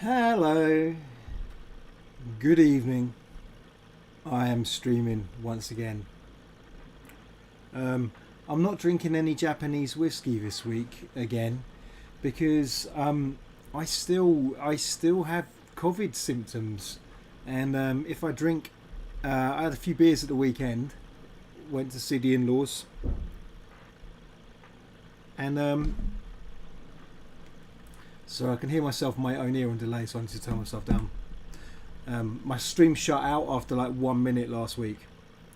Hello, good evening. I am streaming once again. I'm not drinking any Japanese whiskey this week again because I still have COVID symptoms, and if I drink, I had a few beers at the weekend. Went to see the in-laws, and so I can hear myself in my own ear on delay, so I need to turn myself down. My stream shut out after like 1 minute last week,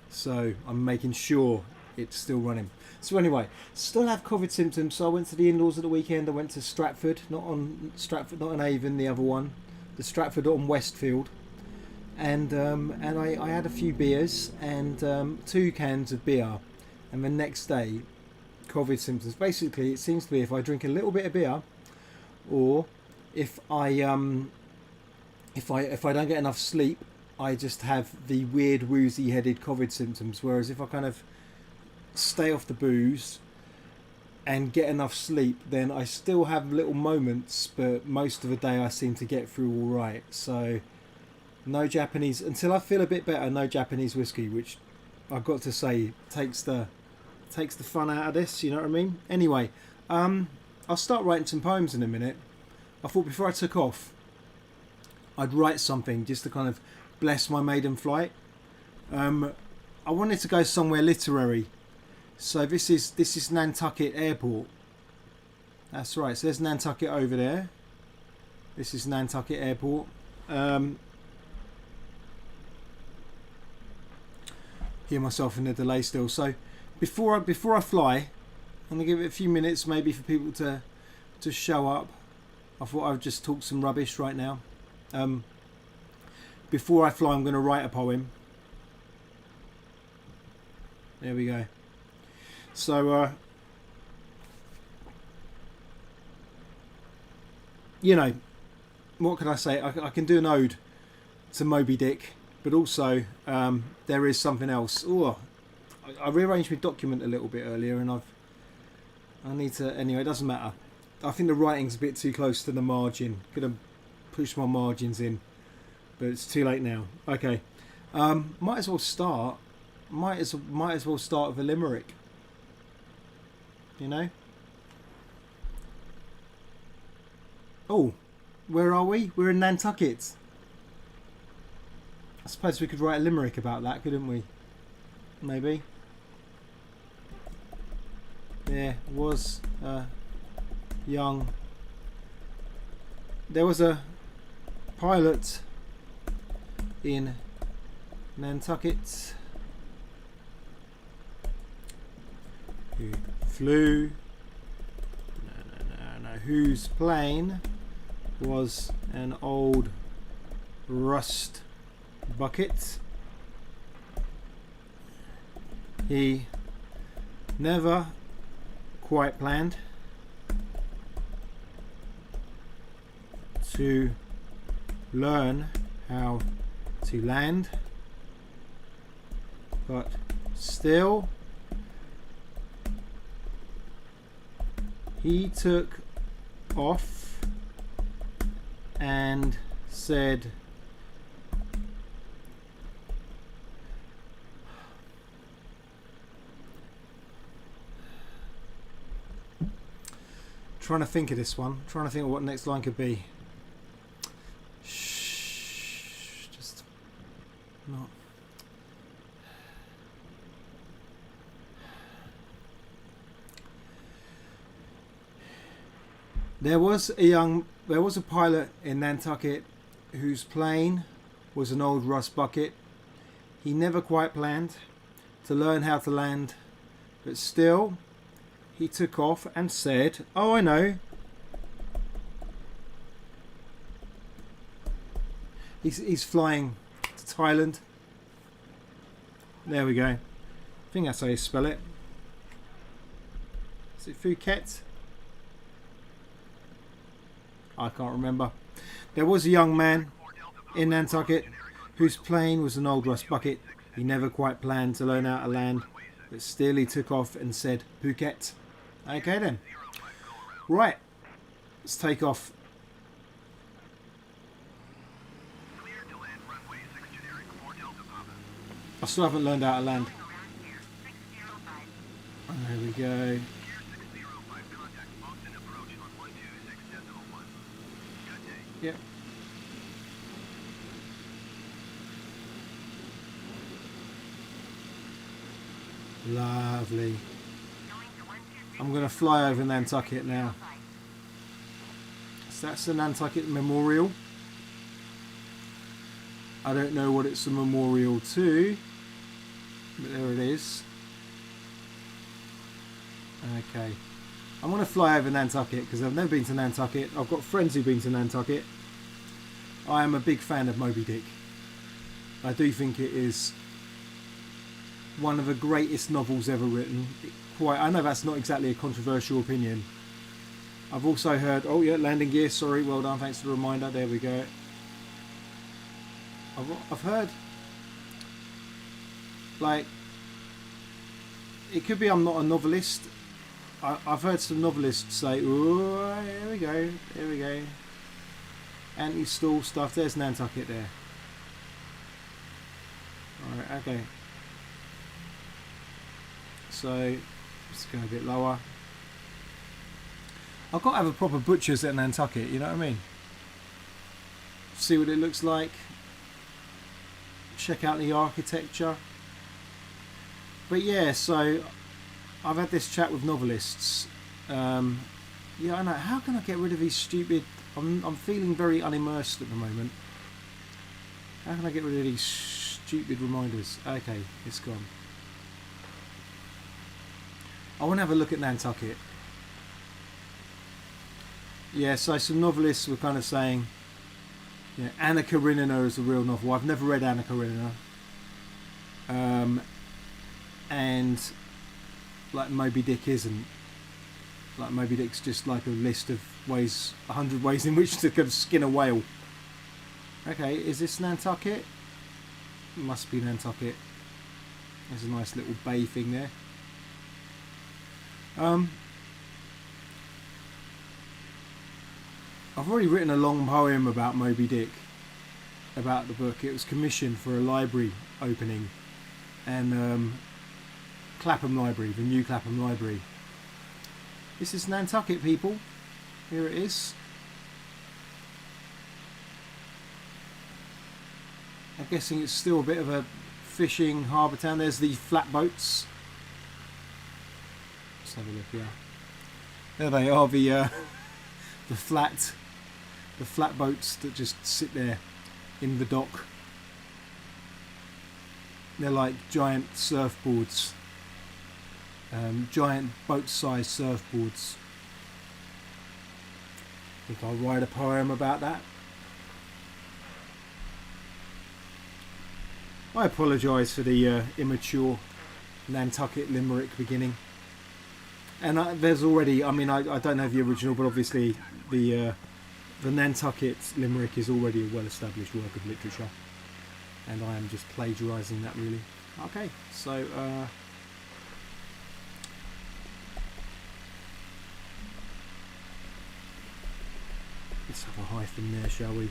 so I'm making sure it's still running. So anyway, still have COVID symptoms. So I went to the in-laws at the weekend. I went to Stratford, not on Avon, the other one, the Stratford on Westfield, and I had a few beers and 2 cans of beer, and the next day, COVID symptoms. Basically, it seems to be if I drink a little bit of beer, or if I don't get enough sleep, I just have the weird woozy headed COVID symptoms. Whereas if I kind of stay off the booze and get enough sleep, then I still have little moments, but most of the day I seem to get through all right. So no Japanese until I feel a bit better. No Japanese whiskey, which I've got to say takes the fun out of this. You know what I mean? Anyway, I'll start writing some poems in a minute. I thought before I took off, I'd write something just to kind of bless my maiden flight. I wanted to go somewhere literary, so this is Nantucket Airport. That's right. So there's Nantucket over there. This is Nantucket Airport. Hear myself in the delay still. So before I fly, I'm gonna give it a few minutes maybe for people to show up. I thought I would just talk some rubbish right now. Before I fly, I'm going to write a poem. There we go. So, you know, what can I say? I can do an ode to Moby Dick, but also there is something else. Oh, I rearranged my document a little bit earlier, and I need to. Anyway, it doesn't matter. I think the writing's a bit too close to the margin. Gonna push my margins in, but it's too late now. Okay, might as well start. Might as well start with a limerick. You know. Oh, where are we? We're in Nantucket. I suppose we could write a limerick about that, couldn't we? Maybe. There was a There was a pilot in Nantucket who flew, whose plane was an old rust bucket. He never quite planned to learn how to land, but still he took off and said, trying to think of this one, trying to think of what next line could be. Just not. There was a pilot in Nantucket whose plane was an old rust bucket. He never quite planned to learn how to land, but still he took off and said, "Oh, I know. He's flying to Thailand." There we go. I think that's how you spell it. Is it Phuket? I can't remember. There was a young man in Nantucket whose plane was an old rust bucket. He never quite planned to learn how to land, but still he took off and said, "Phuket." Okay then. Right. Let's take off. I still haven't learned how to land. There we go. Yep. Lovely. I'm going to fly over Nantucket now. So that's the Nantucket Memorial. I don't know what it's a memorial to, but there it is. Okay. I'm going to fly over Nantucket because I've never been to Nantucket. I've got friends who've been to Nantucket. I am a big fan of Moby Dick. I do think it is one of the greatest novels ever written. I know that's not exactly a controversial opinion. I've also heard, oh yeah, landing gear, sorry, well done, thanks for the reminder, there we go. I've heard, like, it could be I'm not a novelist. I've heard some novelists say, oh, here we go. Anti-stall stuff, there's Nantucket there. Alright, okay. So, let's go a bit lower. I've got to have a proper butcher's at Nantucket, you know what I mean? See what it looks like. Check out the architecture. But yeah, so I've had this chat with novelists. Yeah, I know. How can I get rid of these stupid... I'm feeling very unimmersed at the moment. How can I get rid of these stupid reminders? Okay, it's gone. I want to have a look at Nantucket. Yeah, so some novelists were kind of saying, you know, Anna Karenina is a real novel. I've never read Anna Karenina. And like Moby Dick isn't. Like Moby Dick's just like a list of ways, 100 ways in which to kind of skin a whale. Okay, is this Nantucket? Must be Nantucket. There's a nice little bay thing there. I've already written a long poem about Moby Dick, about the book. It was commissioned for a library opening, and Clapham Library, the new Clapham Library. This is Nantucket, people. Here it is. I'm guessing it's still a bit of a fishing harbour town. There's the flatboats. Let's have a look here. There they are, the flatboats that just sit there in the dock. They're like giant surfboards, giant boat-sized surfboards. I think I'll write a poem about that. I apologise for the immature Nantucket limerick beginning. And there's already, I mean, I don't have the original, but obviously the Nantucket limerick is already a well-established work of literature. And I am just plagiarising that, really. Okay, so... let's have a hyphen there, shall we?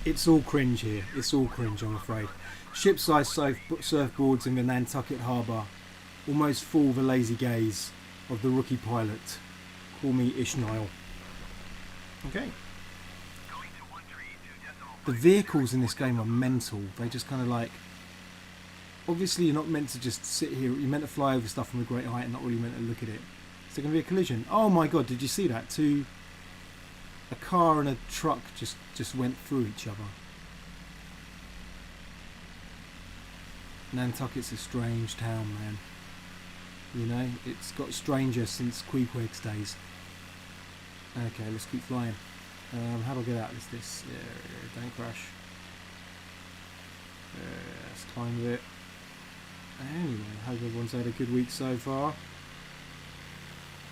It's all cringe here. It's all cringe, I'm afraid. Ship-sized surfboards in the Nantucket harbour almost fool the lazy gaze of the rookie pilot. Call me Niall. Okay. The vehicles in this game are mental. They just kind of like... obviously you're not meant to just sit here. You're meant to fly over stuff from a great height and not really meant to look at it. Is there going to be a collision? Oh my god, did you see that? A car and a truck just went through each other. Nantucket's a strange town, man. You know, it's got stranger since Queequeg's days. Okay, let's keep flying. How do I get out of this? Yeah, don't crash. That's time of it. Anyway, hope everyone's had a good week so far.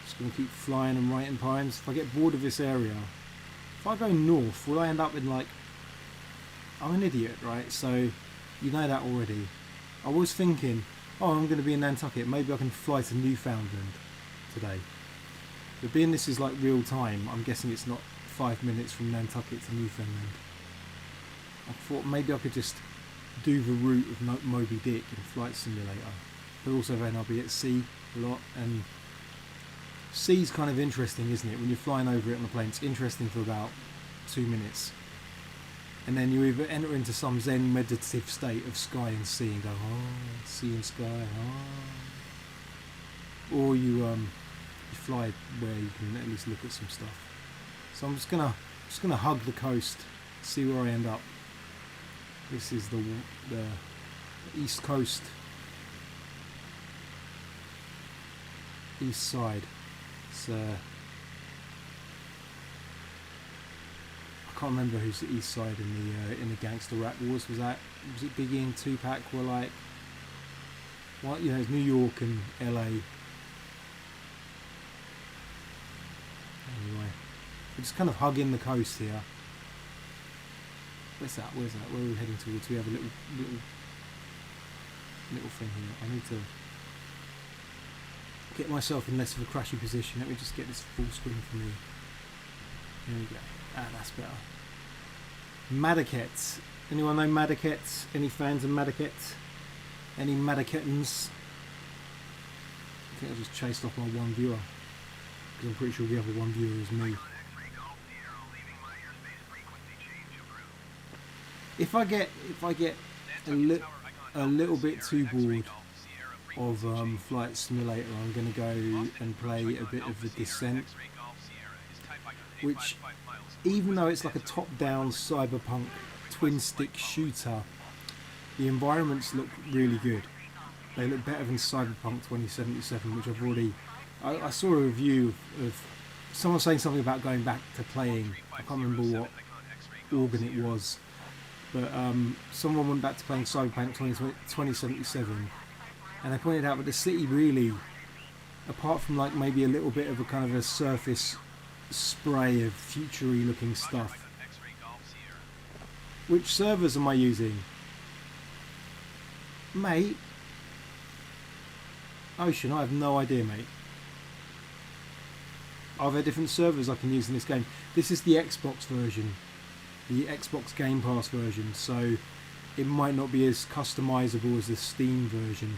Just going to keep flying and writing poems. If I get bored of this area, if I go north, will I end up in like... I'm an idiot, right? So, you know that already. I was thinking, oh, I'm going to be in Nantucket. Maybe I can fly to Newfoundland today. But being this is like real time, I'm guessing it's not 5 minutes from Nantucket to Newfoundland. I thought maybe I could just do the route of Moby Dick in Flight Simulator. But also then I'll be at sea a lot, and sea's kind of interesting, isn't it? When you're flying over it on a plane, it's interesting for about 2 minutes. And then you either enter into some Zen meditative state of sky and sea and go, oh, sea and sky, oh. Or you fly where you can at least look at some stuff. So I'm just gonna hug the coast, see where I end up. This is the east coast, east side. It's I can't remember who's the east side in the gangster rap wars. Was it Biggie and Tupac were like, what, you know, it's New York and LA. Anyway, we're just kind of hugging the coast here. Where's that? Where are we heading towards? We have a little thing here. I need to get myself in less of a crashy position. Let me just get this full screen for me. There we go. Ah, that's better. Madakettes. Anyone know Madakettes? Any fans of Madakettes? Any Madakettans? I think I just chased off my one viewer, because I'm pretty sure the other one viewer is me. If I get a little bit too bored of Flight Simulator, I'm going to go and play a bit of The Descent, which, even though it's like a top-down cyberpunk twin-stick shooter, the environments look really good. They look better than Cyberpunk 2077, which I've already... I saw a review of someone saying something about going back to playing. I can't remember what organ it was. But someone went back to playing Cyberpunk 2077, and they pointed out that the city really, apart from like maybe a little bit of a kind of a surface spray of future-y looking stuff. Which servers am I using? Mate? Ocean, I have no idea, mate. Are there different servers I can use in this game? This is the Xbox version. The Xbox Game Pass version, so it might not be as customizable as the Steam version.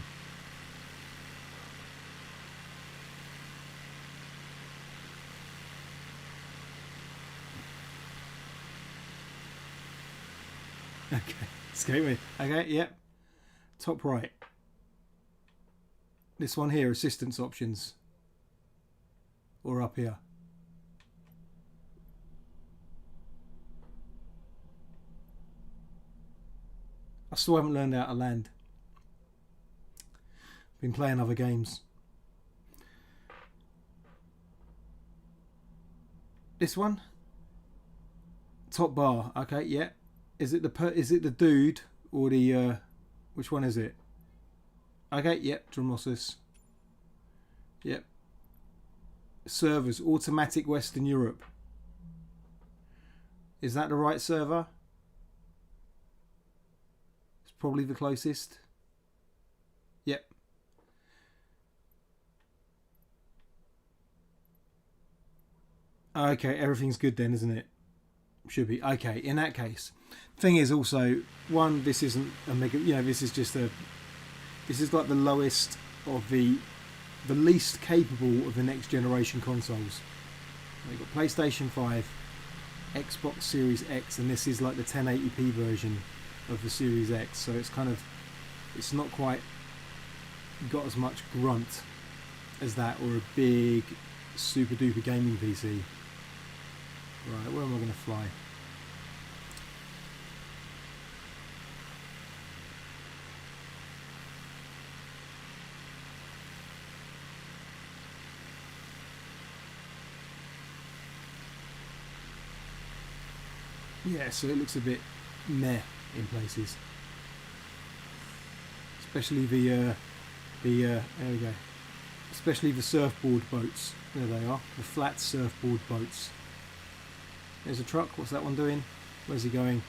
Okay, escape me. Okay, yep. Top right. This one here, assistance options. Or up here. I still haven't learned how to land. Been playing other games. This one? Top bar. Okay, yeah. Is it the dude or the which one is it? Okay, yep, Dromosis. Yep. Servers, automatic Western Europe. Is that the right server? It's probably the closest. Yep. Okay, everything's good then, isn't it? Should be. Okay, in that case. Thing is also, one, this isn't a mega, you know, this is just a, this is like the lowest of the least capable of the next generation consoles. We've got PlayStation 5, Xbox Series X, and this is like the 1080p version of the Series X, so it's kind of, it's not quite got as much grunt as that, or a big super duper gaming PC. Right, where am I going to fly? Yeah, so it looks a bit meh in places, especially there we go, especially the surfboard boats. There they are, the flat surfboard boats. There's a truck. What's that one doing? Where's he going?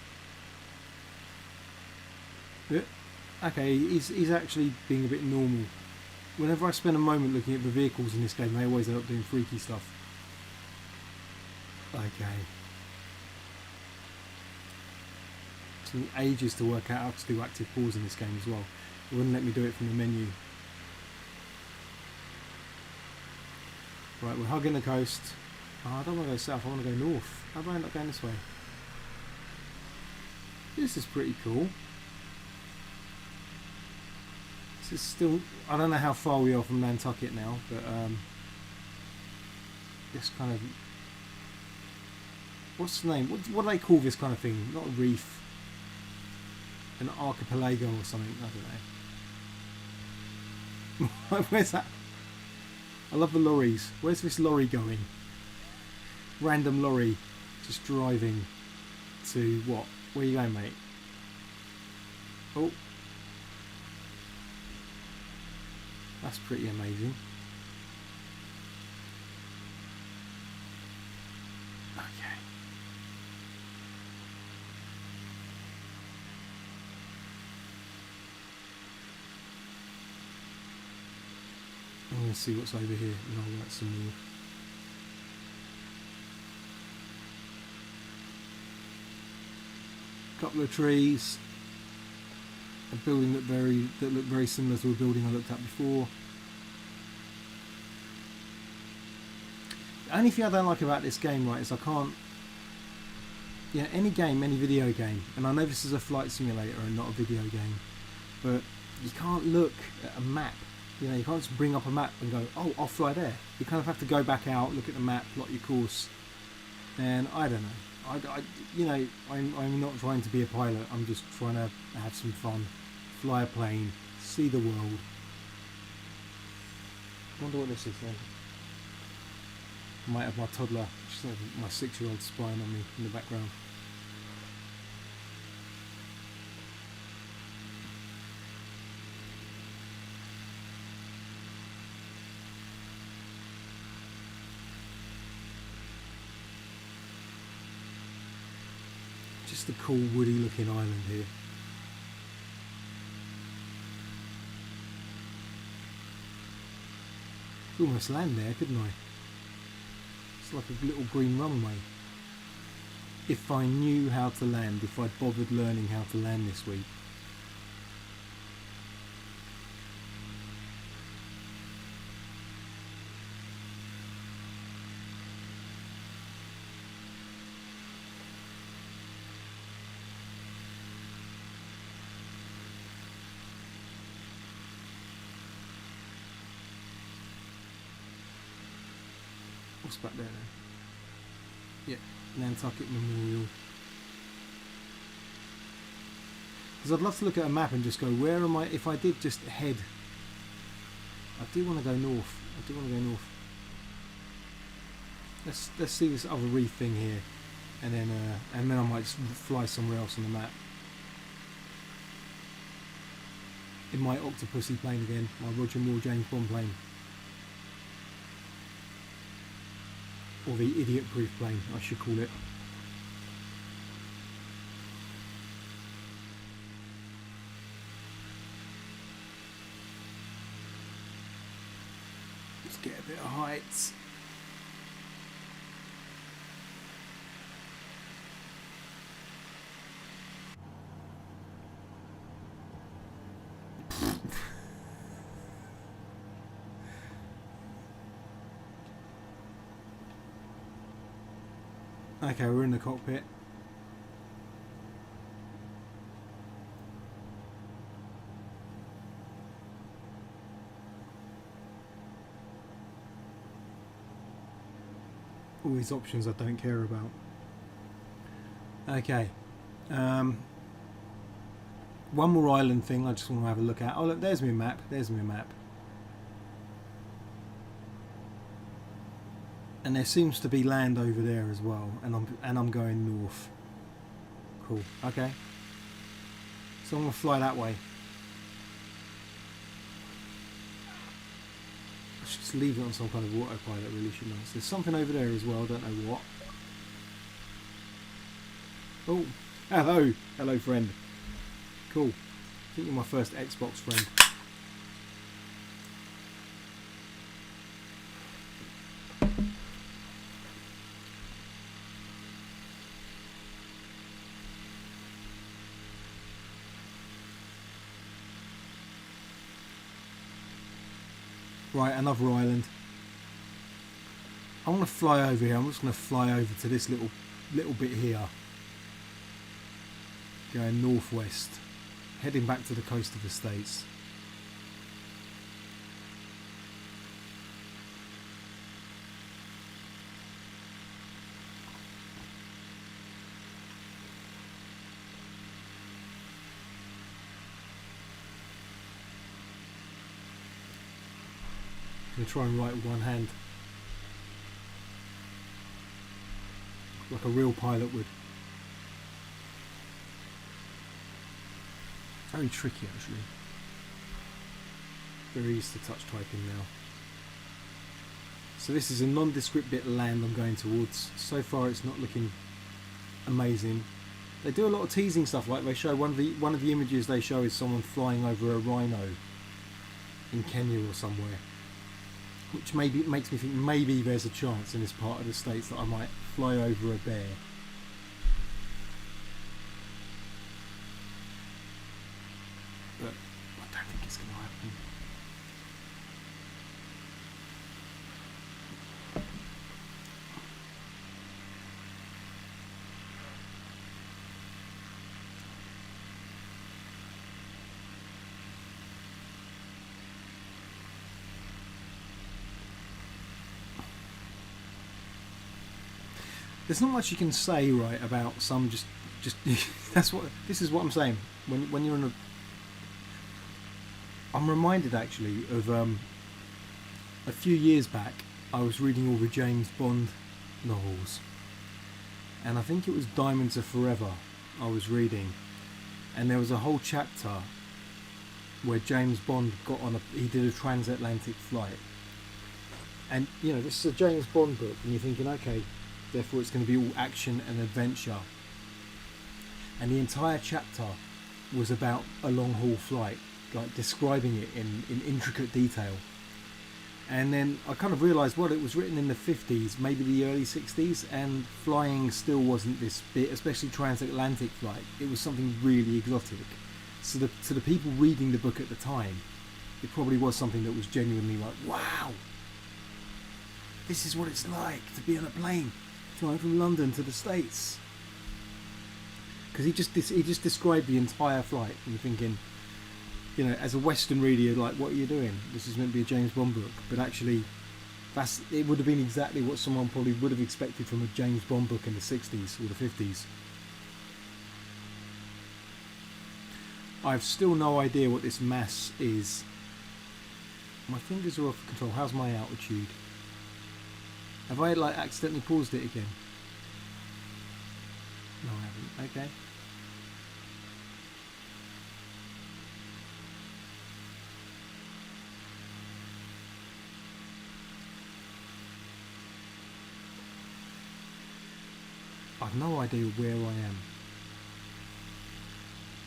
Yeah. Okay, he's actually being a bit normal. Whenever I spend a moment looking at the vehicles in this game, they always end up doing freaky stuff. Okay. It took me ages to work out how to do active pause in this game as well. It wouldn't let me do it from the menu. Right, we're hugging the coast. Oh, I don't want to go south, I want to go north. How about I end up going this way? This is pretty cool. This is still... I don't know how far we are from Nantucket now, but this kind of... What's the name? What do they call this kind of thing? Not a reef. An archipelago or something, I don't know. Where's that? I love the lorries. Where's this lorry going? Random lorry just driving to what? Where are you going, mate? Oh. That's pretty amazing. Okay. I'm going to see what's over here and I'll write some more. Couple of trees. A building that looked very similar to a building I looked at before. The only thing I don't like about this game, right, is I can't... Yeah, any game, any video game, and I know this is a flight simulator and not a video game, but you can't look at a map. You know, you can't just bring up a map and go, oh, I'll fly there. You kind of have to go back out, look at the map, plot your course, and I don't know. I'm not trying to be a pilot. I'm just trying to have some fun, fly a plane, see the world. I wonder what this is then. I might have my toddler, my 6-year-old spying on me in the background. Just a cool woody looking island here. Could almost land there, couldn't I? It's like a little green runway. If I knew how to land, if I'd bothered learning how to land this week. What's back there then? Yeah, Nantucket Memorial. Because I'd love to look at a map and just go, where am I? If I did just head, I do want to go north. I do want to go north. Let's see this other reef thing here, and then I might just fly somewhere else on the map. In my Octopussy plane again, my Roger Moore James Bond plane. Or the idiot-proof plane, I should call it. Let's get a bit of height. Okay, we're in the cockpit. All these options I don't care about. Okay. One more island thing I just want to have a look at. Oh look, there's my map. There's my map. And there seems to be land over there as well, and I'm going north. Cool. Okay. So I'm going to fly that way. I should just leave it on some kind of autopilot, really, shouldn't I? So there's something over there as well, don't know what. Oh, hello. Hello, friend. Cool. I think you're my first Xbox friend. Right, another island. I want to fly over here. I'm just going to fly over to this little bit here. Going northwest. Heading back to the coast of the States. I'm going to try and write with one hand. Like a real pilot would. Very tricky actually. Very used to touch typing now. So this is a nondescript bit of land I'm going towards. So far it's not looking amazing. They do a lot of teasing stuff, like they show one of the images they show is someone flying over a rhino in Kenya or somewhere. Which maybe makes me think maybe there's a chance in this part of the States that I might fly over a bear. But I don't think it's going to happen. There's not much you can say, right, about some just this is what I'm saying. When you're in I'm reminded actually of a few years back I was reading all the James Bond novels, and I think it was Diamonds Are Forever I was reading, and there was a whole chapter where James Bond he did a transatlantic flight, and you know, this is a James Bond book and you're thinking, okay, therefore it's going to be all action and adventure, and the entire chapter was about a long haul flight, like describing it in intricate detail. And then I kind of realised, well, it was written in the 50s, maybe the early 60s, and flying still wasn't this bit, especially transatlantic flight. It was something really exotic. So to the people reading the book at the time, it probably was something that was genuinely like, wow, this is what it's like to be on a plane flying from London to the States. Because he just described the entire flight, and you're thinking, you know, as a Western reader, you're like, what are you doing? This is meant to be a James Bond book. But actually, it would have been exactly what someone probably would have expected from a James Bond book in the 60s or the 50s. I've still no idea what this mass is. My fingers are off control. How's my altitude? Have I like accidentally paused it again? No, I haven't. Okay. I've no idea where I am.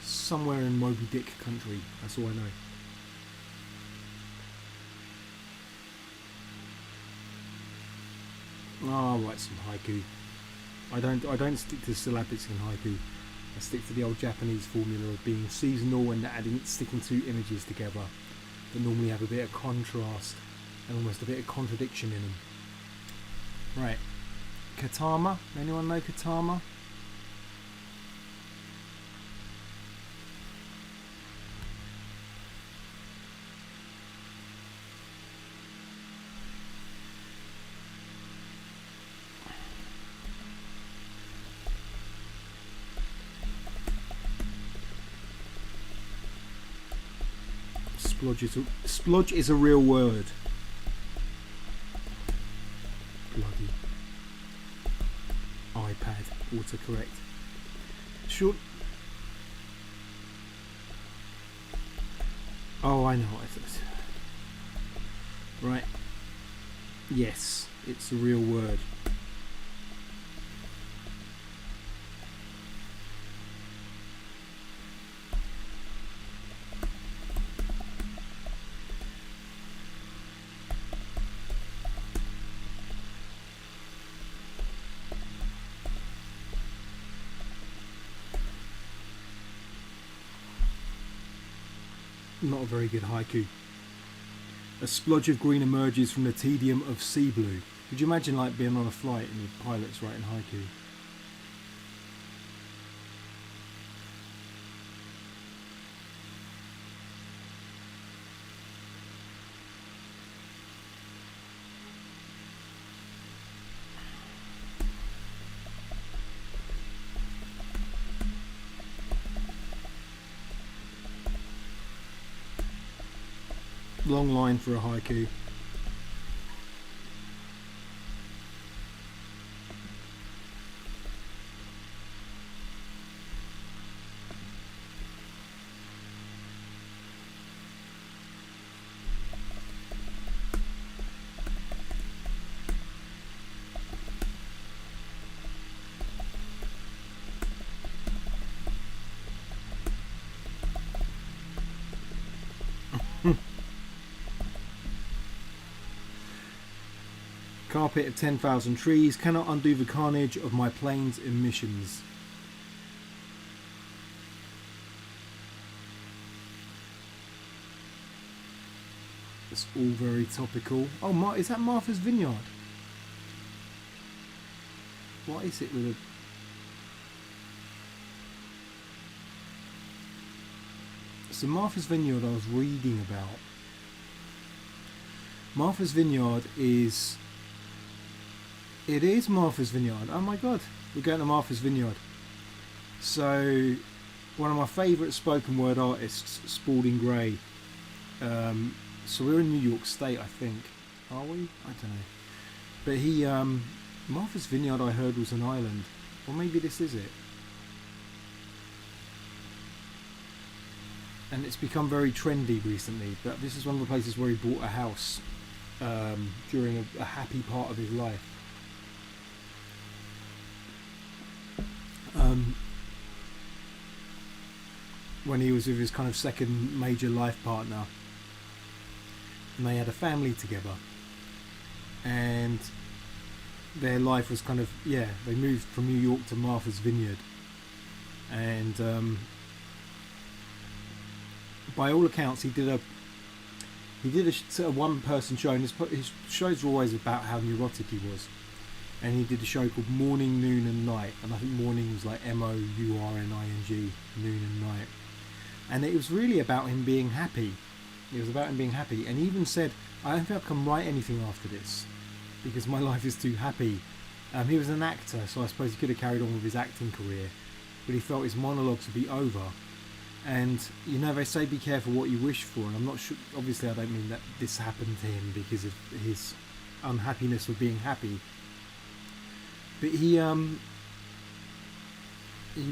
Somewhere in Moby Dick country, that's all I know. Oh, I'll write some haiku. I don't stick to syllabics in haiku. I stick to the old Japanese formula of being seasonal and sticking two images together that normally have a bit of contrast and almost a bit of contradiction in them. Right. Katama? Anyone know Katama? Splodge is a real word. Bloody iPad autocorrect. Sure. Oh, I know what it is. Right. Yes, it's a real word. Not a very good haiku. A splodge of green emerges from the tedium of sea blue. Could you imagine like being on a flight and the pilot's writing haiku? Long line for a haiku. Carpet of 10,000 trees cannot undo the carnage of my plane's emissions. It's all very topical. Oh, is that Martha's Vineyard? What is it with a... So Martha's Vineyard I was reading about. Martha's Vineyard is... It is Martha's Vineyard. Oh my god, we're going to Martha's Vineyard. So, one of my favourite spoken word artists, Spalding Gray. So we're in New York State, I think. Are we? I don't know. But he, Martha's Vineyard I heard was an island. Or maybe this is it. And it's become very trendy recently. But this is one of the places where he bought a house during a happy part of his life. When he was with his kind of second major life partner, and they had a family together, and their life was kind of, yeah, they moved from New York to Martha's Vineyard, and by all accounts he did a one person show, and his shows were always about how neurotic he was. And he did a show called Morning, Noon and Night, and I think morning was like MOURNING, noon and night. And it was really about him being happy. It was about him being happy, and he even said, I don't think I can write anything after this because my life is too happy. He was an actor, so I suppose he could have carried on with his acting career, but he felt his monologues would be over. And you know, they say be careful what you wish for, and I'm not sure, obviously I don't mean that this happened to him because of his unhappiness with being happy. But he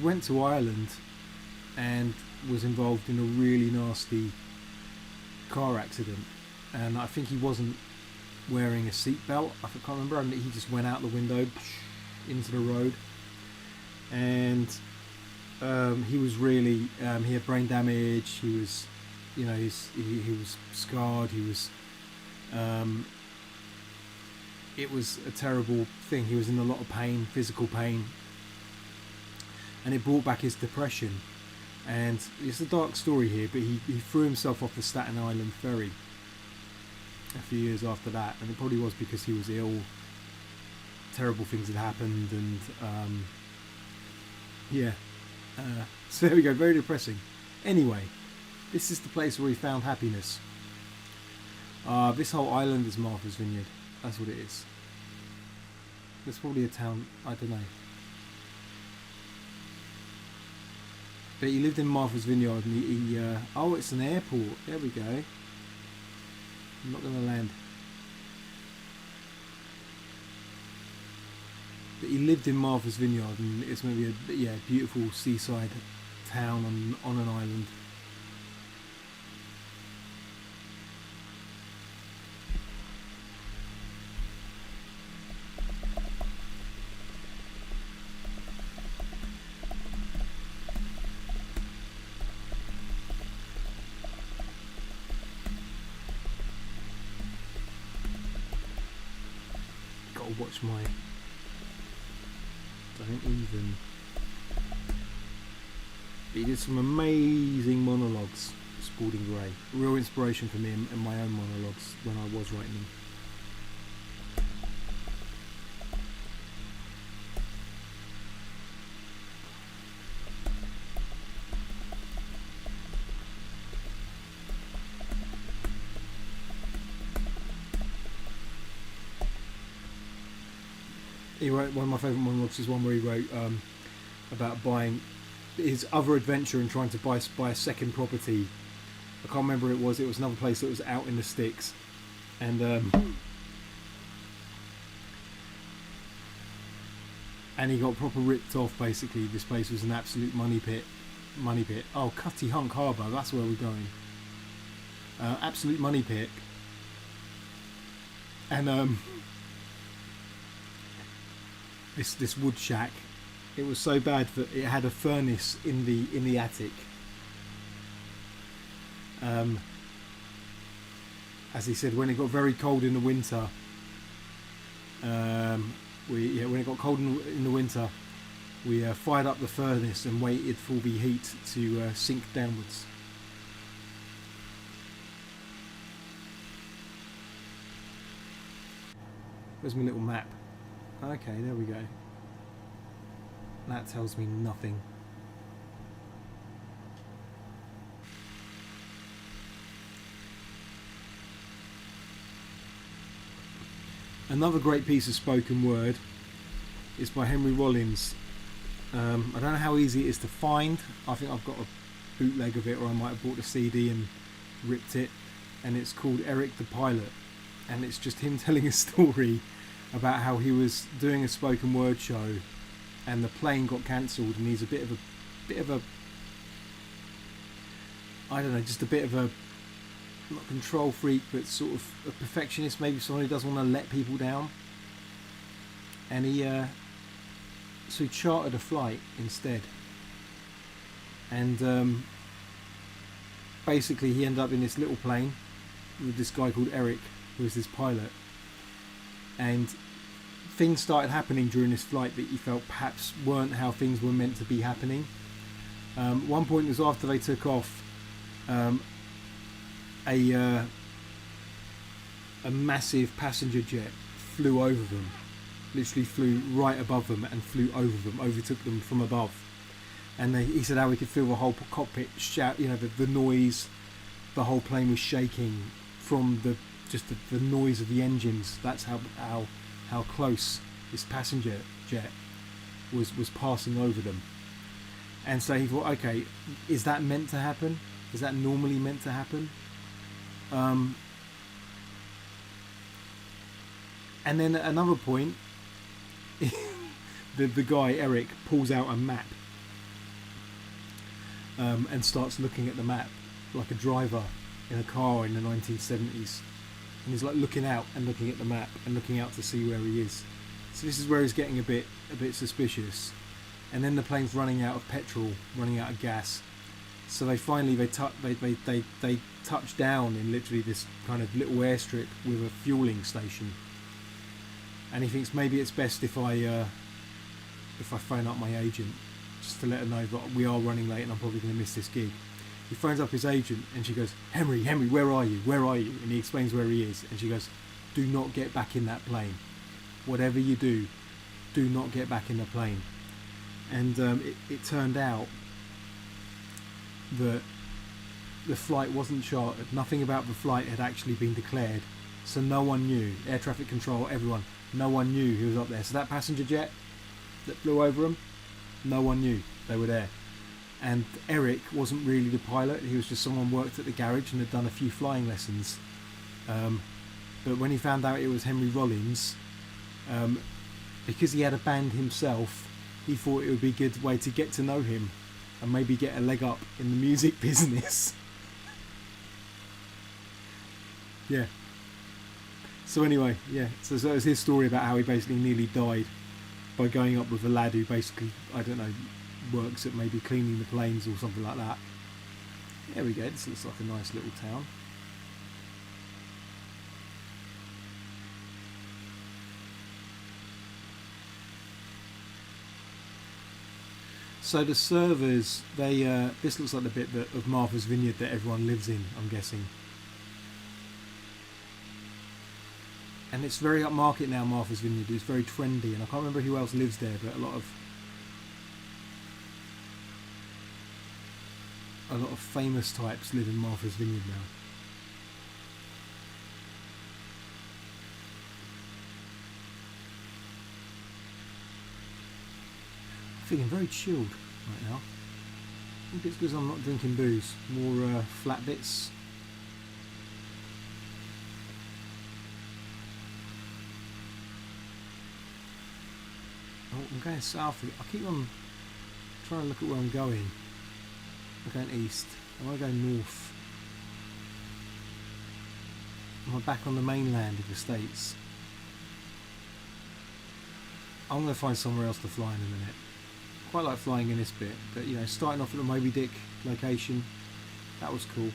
went to Ireland and was involved in a really nasty car accident, and I think he wasn't wearing a seatbelt. I can't remember, and he just went out the window into the road, and he was really he had brain damage. He was, you know, he was scarred. He was it was a terrible thing. He was in a lot of pain, physical pain, and it brought back his depression. And it's a dark story here, but he threw himself off the Staten Island ferry a few years after that, and it probably was because he was ill. Terrible things had happened, and so there we go, very depressing. Anyway, this is the place where he found happiness. This whole island is Martha's Vineyard. That's what it is. There's probably a town, I don't know. But he lived in Martha's Vineyard, and he oh, it's an airport. There we go. I'm not going to land. he lived in Martha's Vineyard, and it's maybe a beautiful seaside town on an island. Gotta watch my. Don't even. He did some amazing monologues, Spalding Gray. Real inspiration for me and my own monologues when I was writing them. He wrote one of my favourite monologues is one where he wrote about buying his other adventure and trying to buy a second property. I can't remember what it was. It was another place that was out in the sticks, and he got proper ripped off. Basically, this place was an absolute money pit. Oh, Cutty Hunk Harbour. That's where we're going. Absolute money pit. And this wood shack, it was so bad that it had a furnace in the attic. As he said, when it got very cold in the winter, when it got cold in the winter, we fired up the furnace and waited for the heat to sink downwards. Where's my little map? Okay, there we go. That tells me nothing. Another great piece of spoken word is by Henry Rollins. I don't know how easy it is to find. I think I've got a bootleg of it, or I might have bought a CD and ripped it. And it's called Eric the Pilot. And it's just him telling a story about how he was doing a spoken word show and the plane got cancelled, and he's a bit of a I don't know, just a bit of a, not control freak, but sort of a perfectionist, maybe someone who doesn't want to let people down. And so he chartered a flight instead, and basically he ended up in this little plane with this guy called Eric, who was this pilot. And things started happening during this flight that he felt perhaps weren't how things were meant to be happening. One point was after they took off, a massive passenger jet flew over them, literally flew right above them and flew over them, overtook them from above. And he said how he could feel the whole cockpit shout, the noise, the whole plane was shaking from the noise of the engines. That's how close this passenger jet was passing over them. And so he thought, okay, is that meant to happen? Is that normally meant to happen? And then at another point, the guy Eric pulls out a map and starts looking at the map like a driver in a car in the 1970s. And he's like looking out and looking at the map and looking out to see where he is. So this is where he's getting a bit suspicious. And then the plane's running out of petrol, running out of gas. So they finally they touch down in literally this kind of little airstrip with a fueling station. And he thinks maybe it's best if I phone up my agent just to let her know that we are running late and I'm probably going to miss this gig. He phones up his agent and she goes, Henry, where are you? And he explains where he is. And she goes, do not get back in that plane. Whatever you do not get back in the plane. And it turned out that the flight wasn't chartered. Nothing about the flight had actually been declared. So no one knew. Air traffic control, everyone. No one knew he was up there. So that passenger jet that flew over them, no one knew they were there. And Eric wasn't really the pilot. He was just someone who worked at the garage and had done a few flying lessons. But when he found out it was Henry Rollins, because he had a band himself, he thought it would be a good way to get to know him and maybe get a leg up in the music business. Yeah. So anyway, yeah. So that was his story about how he basically nearly died by going up with a lad who basically, I don't know, works at maybe cleaning the planes or something like that. There we go. This looks like a nice little town. So the servers, they this looks like the bit of Martha's Vineyard that everyone lives in, I'm guessing. And it's very upmarket now, Martha's Vineyard. It's very trendy, and I can't remember who else lives there, but a lot of famous types live in Martha's Vineyard now. I'm feeling very chilled right now. I think it's because I'm not drinking booze. More flat bits. Oh, I'm going south. I keep on trying to look at where I'm going. I'm going east. I want to go north. Am I back on the mainland of the States? I'm going to find somewhere else to fly in a minute. Quite like flying in this bit, but you know, starting off at the Moby Dick location, that was cool.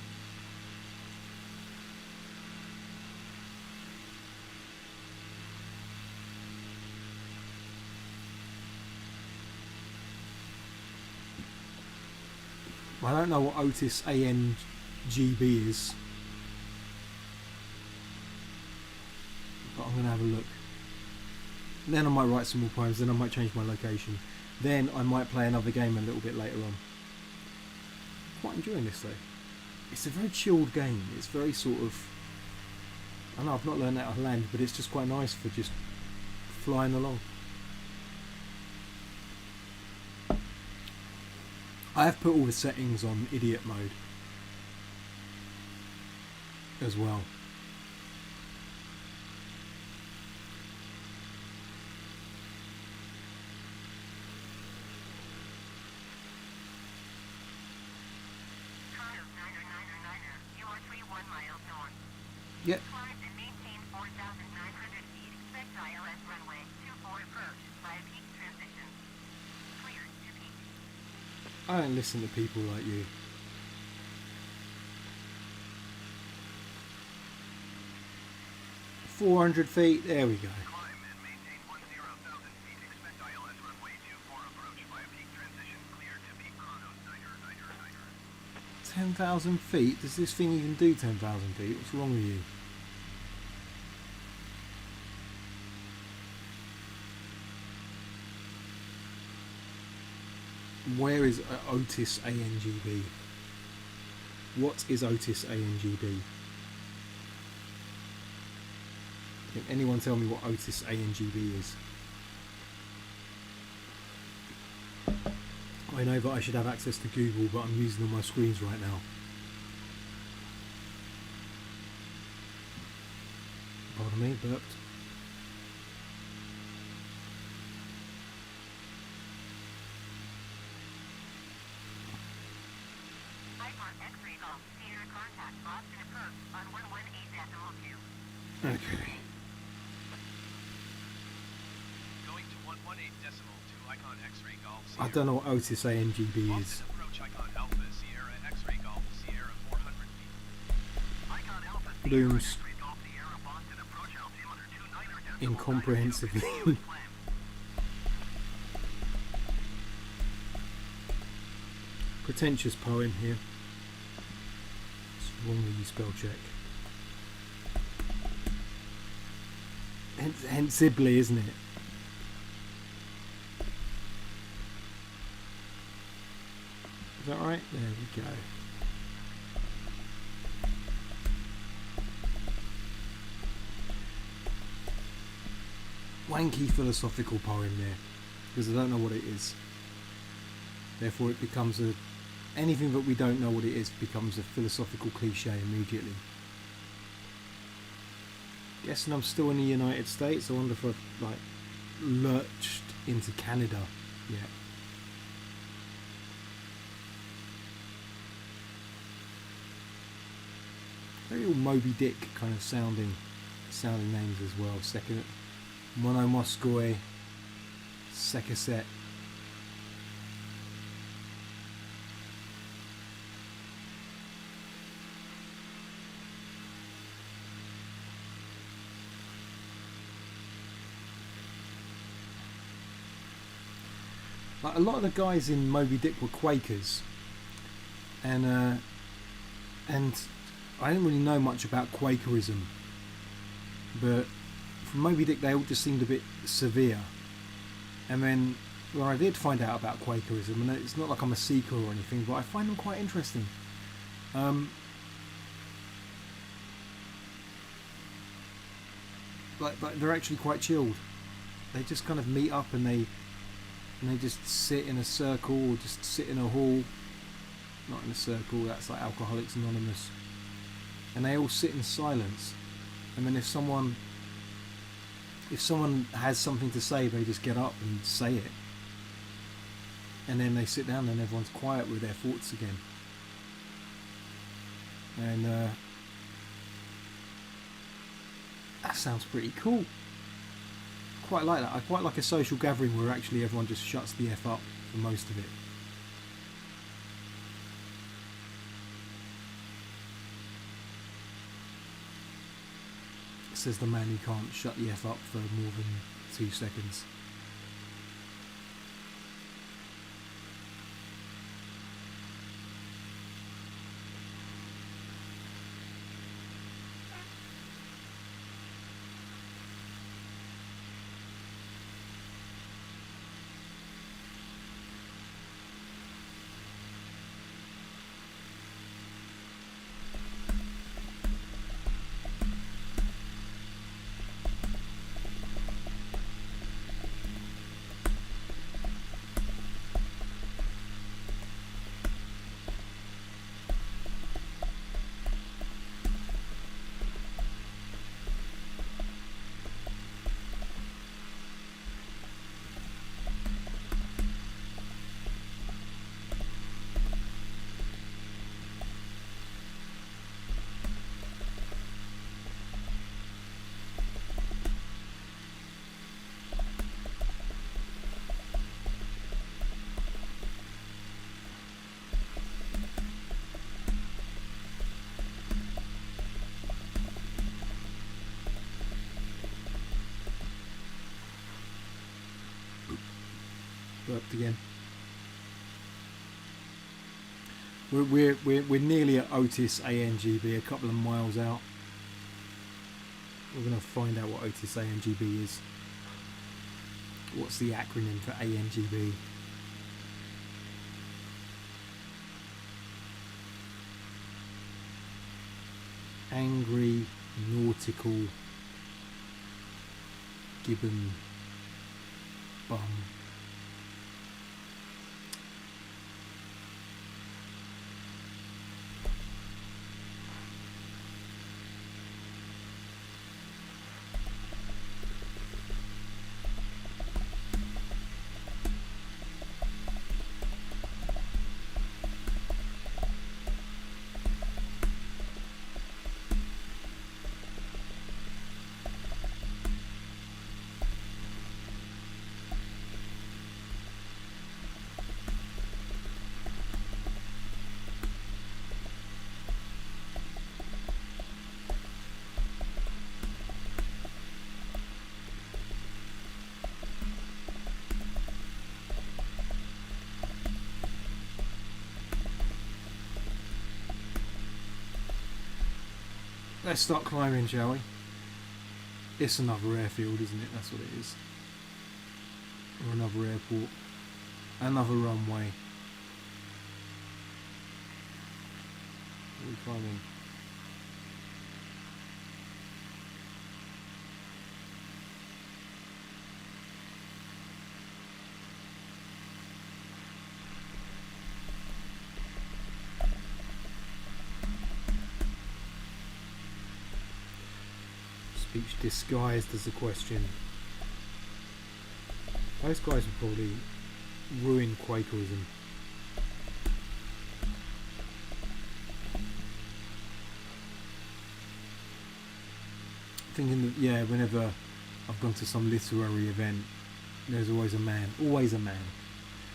I don't know what Otis ANGB is, but I'm going to have a look. Then I might write some more poems, then I might change my location. Then I might play another game a little bit later on. Quite enjoying this though. It's a very chilled game. It's very sort of... I know I've not learned that on land, but it's just quite nice for just flying along. I have put all the settings on idiot mode as well. Yep. I don't listen to people like you. $400 there we go. 10,000 feet? Does this thing even do 10,000 feet? What's wrong with you? Where is Otis ANGB? What is Otis ANGB? Can anyone tell me what Otis ANGB is? I know that I should have access to Google, but I'm using all my screens right now. Pardon me, burped. Okay. Going to 118 decimal to Icon X-ray Golf I don't know what Otis ANGB is. Approach Icon Alpha Sierra X-ray Golf Sierra 400 feet. Icon Alpha Blooms incomprehensively. Pretentious poem here. What's wrong with you, spell check? Hence Sibley, isn't it? Is that right? There we go. Wanky philosophical poem there, because I don't know what it is. Therefore it becomes a... anything that we don't know what it is becomes a philosophical cliche immediately. Guessing I'm still in the United States. I wonder if I've like lurched into Canada yet. Very all Moby Dick kind of sounding names as well. Second, Monomoskoy, Sekaset. Like a lot of the guys in Moby Dick were Quakers, and I didn't really know much about Quakerism, but from Moby Dick they all just seemed a bit severe. And then when I did find out about Quakerism, and it's not like I'm a seeker or anything, but I find them quite interesting. Like they're actually quite chilled. They just kind of meet up and they just sit in a circle or just sit in a hall. Not in a circle, that's like Alcoholics Anonymous. And they all sit in silence. And then if someone has something to say, they just get up and say it. And then they sit down and everyone's quiet with their thoughts again. And that sounds pretty cool. Quite like that. I quite like a social gathering where actually everyone just shuts the F up for most of it. Says the man who can't shut the F up for more than 2 seconds. Burped again. We're nearly at Otis ANGB, a couple of miles out. We're going to find out what Otis ANGB is. What's the acronym for ANGB? Angry Nautical Gibbon Bum. Let's start climbing, shall we? It's another airfield, isn't it? That's what it is. Or another airport. Another runway. What are we climbing? Speech disguised as a question. Those guys would probably ruin Quakerism. Thinking that, yeah, whenever I've gone to some literary event, there's always a man. Always a man.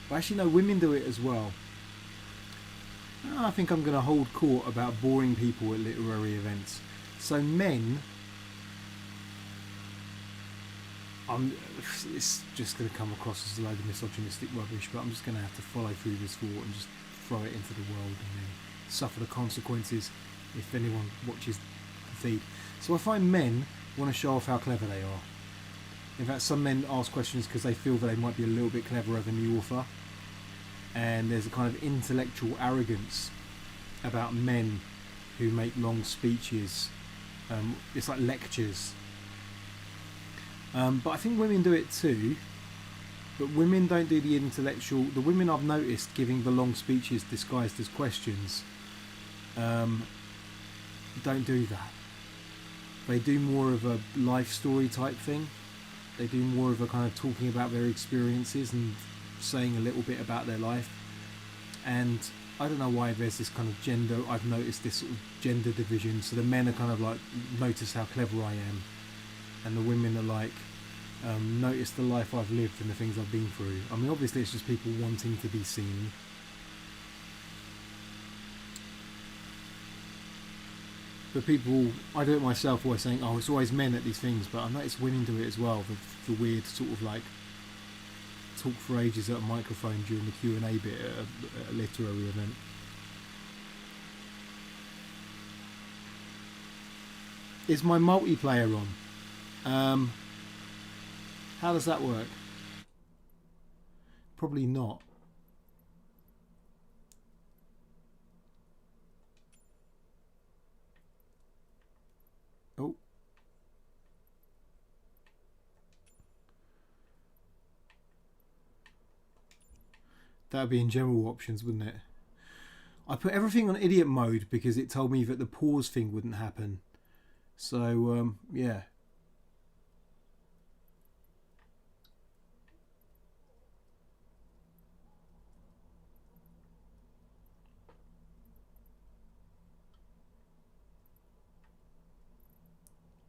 But actually, no, women do it as well. I think I'm going to hold court about boring people at literary events. So men, it's just going to come across as a load of misogynistic rubbish, but I'm just going to have to follow through this thought and just throw it into the world and then suffer the consequences if anyone watches the feed. So I find men want to show off how clever they are. In fact, some men ask questions because they feel that they might be a little bit cleverer than the author. And there's a kind of intellectual arrogance about men who make long speeches. It's like lectures. But I think women do it too. But women don't do the intellectual... The women I've noticed giving the long speeches disguised as questions don't do that. They do more of a life story type thing. They do more of a kind of talking about their experiences and saying a little bit about their life. And I don't know why there's this kind of gender... I've noticed this sort of gender division. So the men are kind of like, notice how clever I am. And the women are like, notice the life I've lived and the things I've been through. I mean, obviously it's just people wanting to be seen. But people, I do it myself, always saying, oh, it's always men at these things, but I notice women do it as well. The weird sort of like talk for ages at a microphone during the Q&A bit at a literary event. Is my multiplayer on? How does that work? Probably not. Oh. That would be in general options, wouldn't it? I put everything on idiot mode because it told me that the pause thing wouldn't happen. So, yeah.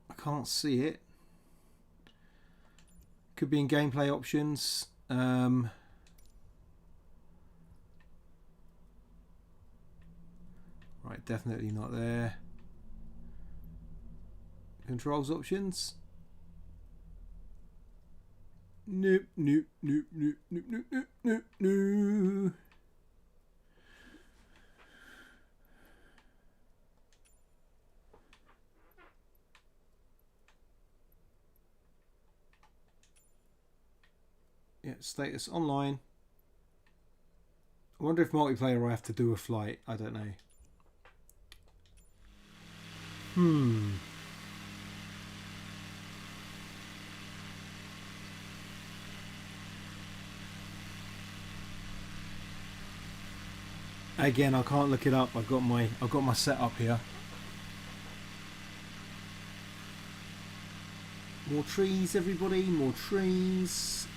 I can't see it. Could be in gameplay options. Right, definitely not there. Controls options. Nope, nope, nope, nope, nope, nope, nope, nope, nope. Yeah, status online. I wonder if multiplayer I have to do a flight. I don't know. Again, I can't look it up. I've got my setup here. More trees, everybody. More trees.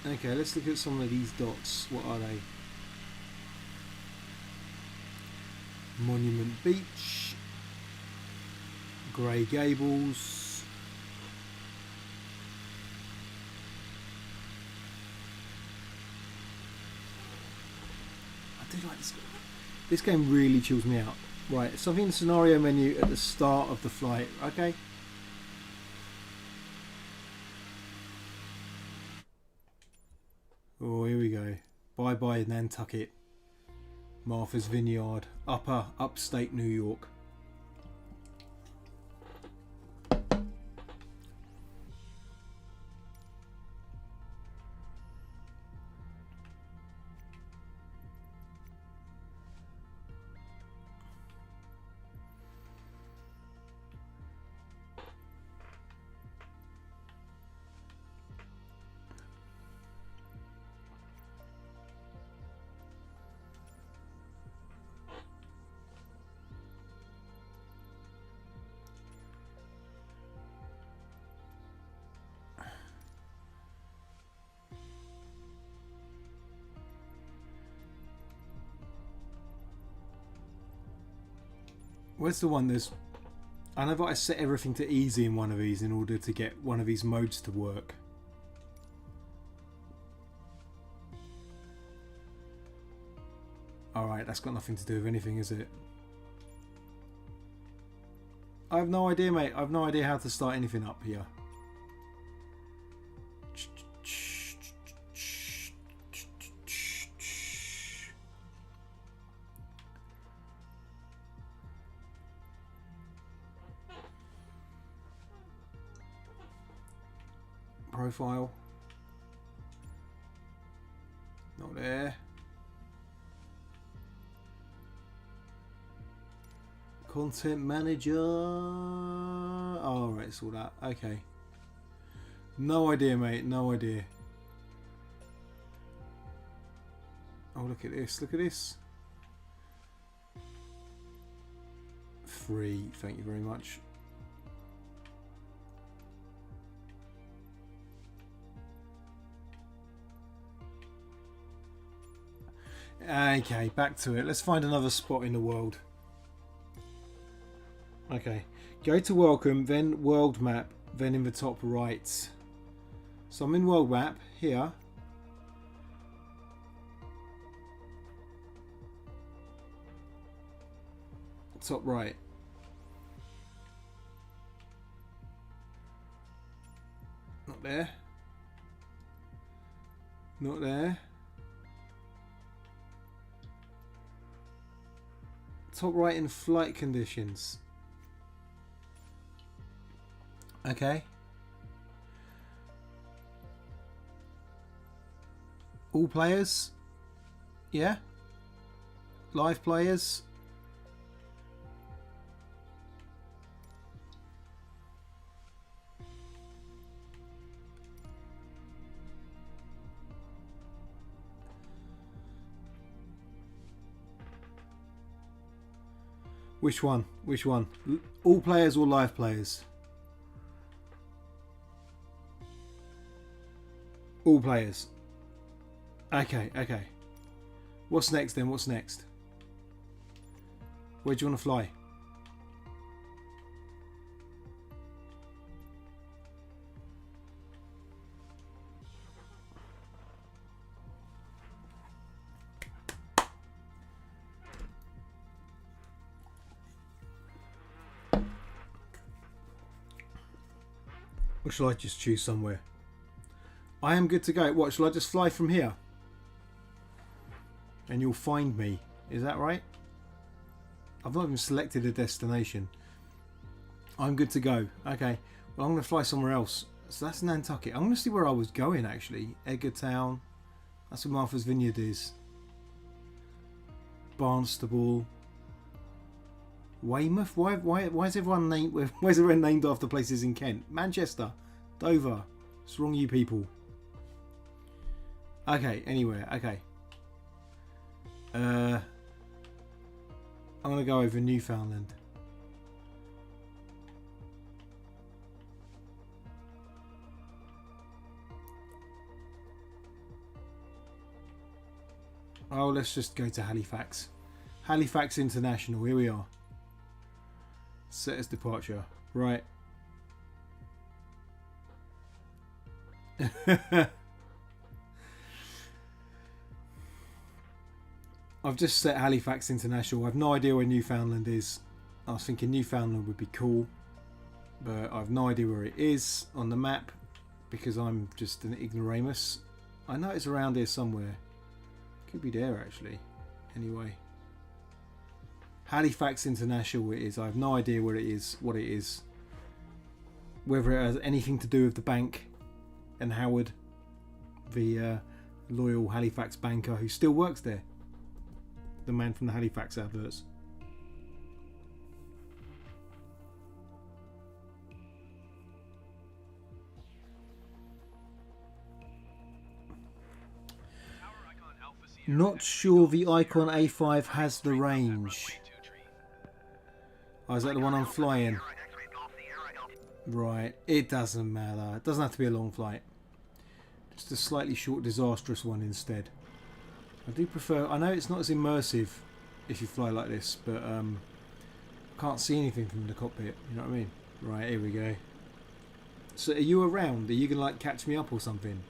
Okay, let's look at some of these dots. What are they? Monument Beach. Grey Gables. I do like this game. This game really chills me out. Right, something in the scenario menu at the start of the flight. Okay. Oh, here we go. Bye bye Nantucket. Martha's Vineyard. Upstate New York. Where's the one? There's. I know that I set everything to easy in one of these in order to get one of these modes to work. Alright, that's got nothing to do with anything, is it? I have no idea, mate. I have no idea how to start anything up here. Profile. Not there. Content manager. Oh, right, it's all that. Okay. No idea, mate. No idea. Oh, look at this. Look at this. Free. Thank you very much. Okay, back to it. Let's find another spot in the world. Okay, go to welcome, then world map, then in the top right. So I'm in world map here. Top right. Not there. Not there. Top right in flight conditions. Okay. All players. Yeah. Live players. Which one? Which one? All players or live players? All players. Okay, okay. What's next then? What's next? Where do you want to fly? Or shall I just choose somewhere? I am good to go. What, shall I just fly from here? And you'll find me. Is that right? I've not even selected a destination. I'm good to go. Okay. Well, I'm going to fly somewhere else. So that's Nantucket. I'm going to see where I was going, actually. Edgartown. That's where Martha's Vineyard is. Barnstable. Weymouth? Why is everyone named? Why is everyone named after places in Kent? Manchester, Dover. What's wrong, you people? Okay, anywhere. Okay. I'm gonna go over Newfoundland. Oh, let's just go to Halifax. Halifax International. Here we are. Set as departure. Right. I've just set Halifax International. I've no idea where Newfoundland is. I was thinking Newfoundland would be cool, but I've no idea where it is on the map because I'm just an ignoramus. I know it's around here somewhere. Could be there actually. Anyway. Halifax International it is. I have no idea where it is, what it is. Whether it has anything to do with the bank and Howard, the loyal Halifax banker who still works there. The man from the Halifax adverts. Not sure the Icon A5 has the range. Oh, is that the one I'm flying? Right, it doesn't matter. It doesn't have to be a long flight. Just a slightly short, disastrous one instead. I do prefer... I know it's not as immersive if you fly like this, but can't see anything from the cockpit. You know what I mean? Right, here we go. So, are you around? Are you gonna like catch me up or something?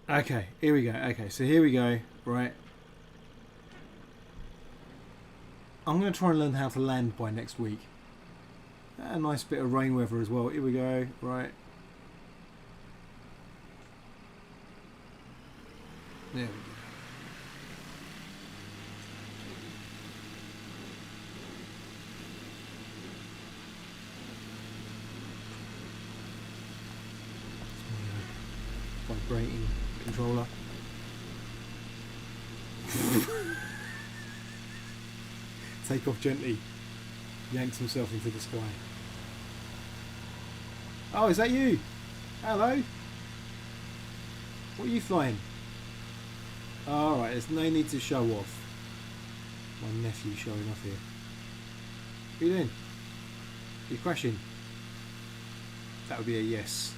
Okay, here we go. Okay, so here we go. Right. I'm going to try and learn how to land by next week. A nice bit of rain weather as well. Here we go. Right. There we go. Vibrating controller. Take off gently. Yanks himself into the sky. Oh, is that you? Hello? What are you flying? Alright, there's no need to show off. My nephew showing off here. What are you doing? You're crashing. That would be a yes.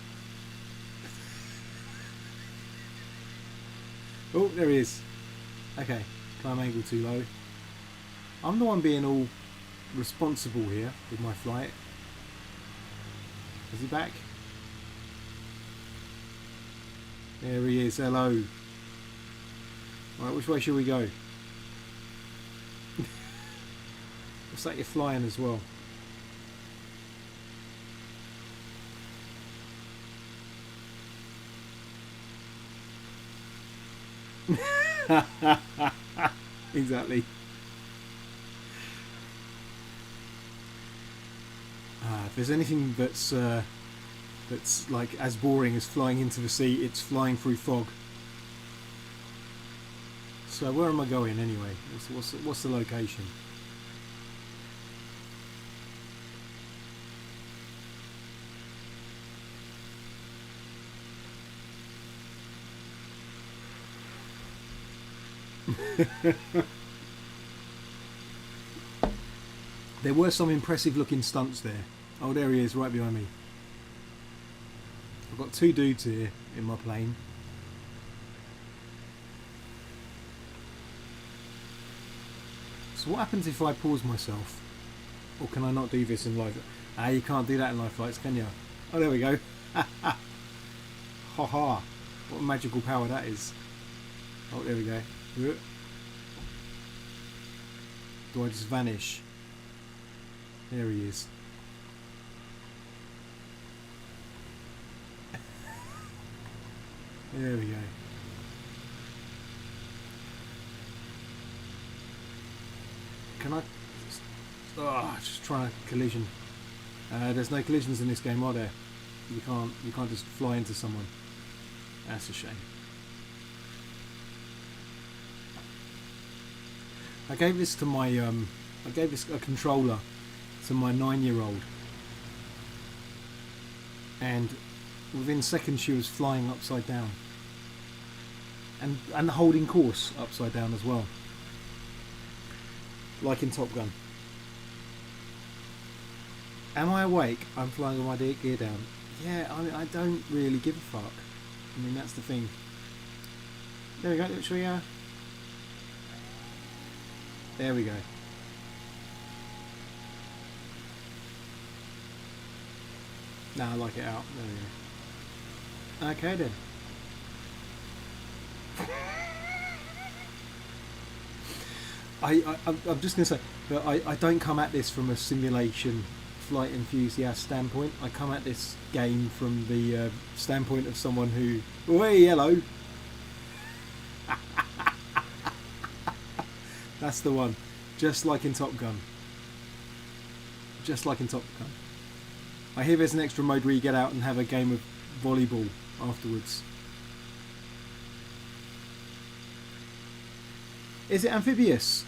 Oh, there he is. Okay, climb angle too low. I'm the one being all responsible here with my flight. Is he back? There he is, hello. Right, which way should we go? Looks like you're flying as well. Exactly. If there's anything that's like as boring as flying into the sea, it's flying through fog. So where am I going anyway? What's the location? There were some impressive looking stunts there. Oh, there he is, right behind me. I've got two dudes here in my plane. So what happens if I pause myself? Or can I not do this in live? Ah, you can't do that in live flights, can you? Oh, there we go. Ha ha. What a magical power that is. Oh, there we go. Do I just vanish? There he is. There we go. Can I? Just try a collision. There's no collisions in this game, are there? You can't just fly into someone. That's a shame. I gave this to my I gave this a controller to my 9-year-old, and within seconds she was flying upside down and holding course upside down as well, like in Top Gun. Am I awake? I'm flying with my gear down. Yeah, I don't really give a fuck. I mean, that's the thing. There we go. Should we there we go. Now I like it out. There we go. Okay then. I'm just going to say that I don't come at this from a simulation flight enthusiast standpoint. I come at this game from the standpoint of someone who... Oh, hey, hello! That's the one. Just like in Top Gun. Just like in Top Gun. I hear there's an extra mode where you get out and have a game of volleyball afterwards. Is it amphibious?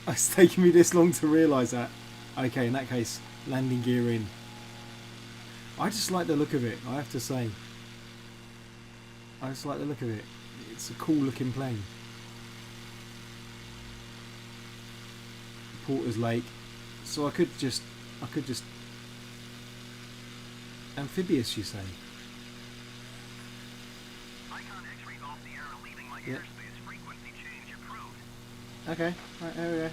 It's taken me this long to realise that. Okay, in that case, landing gear in. I just like the look of it, I have to say. I just like the look of it. It's a cool looking plane. Porter's Lake. So I could just Amphibious, you say? Icon X-ray Golf Sierra leaving my Yeah. airspace. Frequency change approved. Okay, right, there we go.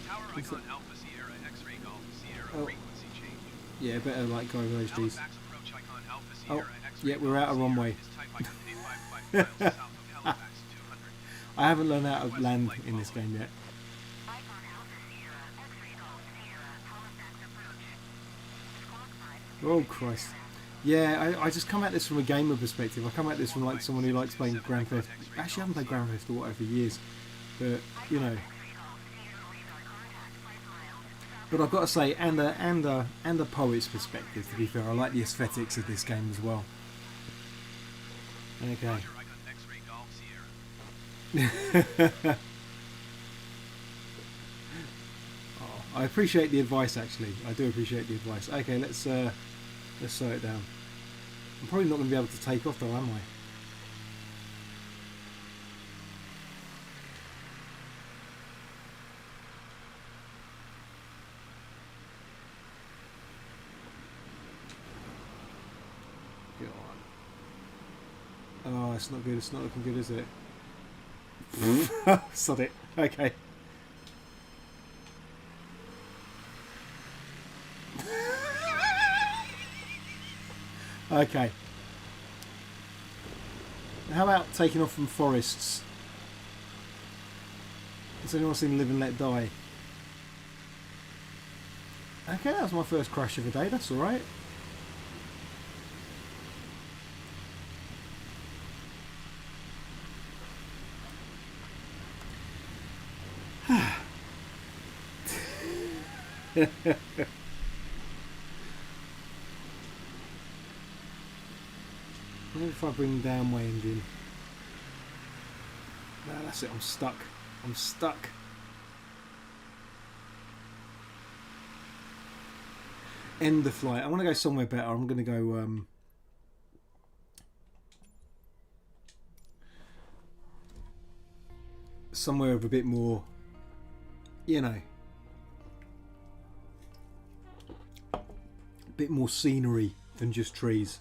Tower What's Icon Alpha Sierra X-ray Golf Sierra Oh. frequency change. Yeah, better like go over those G's. Halifax approach Icon Alpha Oh, Sierra X-ray yeah, we're Golf out of Sierra runway. is type Icon 855 miles south of Halifax 200. I haven't learned how to land in this game yet. Icon Alpha Sierra, X-ray Golf Sierra, Halifax approach. Squawk 5. Oh Christ. Yeah, I just come at this from a gamer perspective. I come at this from like someone who likes playing Grand Theft. Actually, I haven't played Grand Theft or whatever for years, but you know. X-ray Golf Sierra radar contact 5 miles south. But I've got to say, and the poet's perspective. To be fair, I like the aesthetics of this game as well. Okay. Roger Icon X-ray Golf Sierra. Oh, I appreciate the advice. Actually, I do appreciate the advice. Okay, let's slow it down. I'm probably not going to be able to take off though, am I? God. Oh, it's not good. It's not looking good, is it? Sod it. Okay. Okay. How about taking off from forests? Has anyone seen Live and Let Die? Okay, that was my first crash of the day. That's alright. What if I bring down my engine? No, that's it. I'm stuck. I'm stuck. End the flight. I want to go somewhere better. I'm going to go somewhere with a bit more, you know, a bit more scenery than just trees.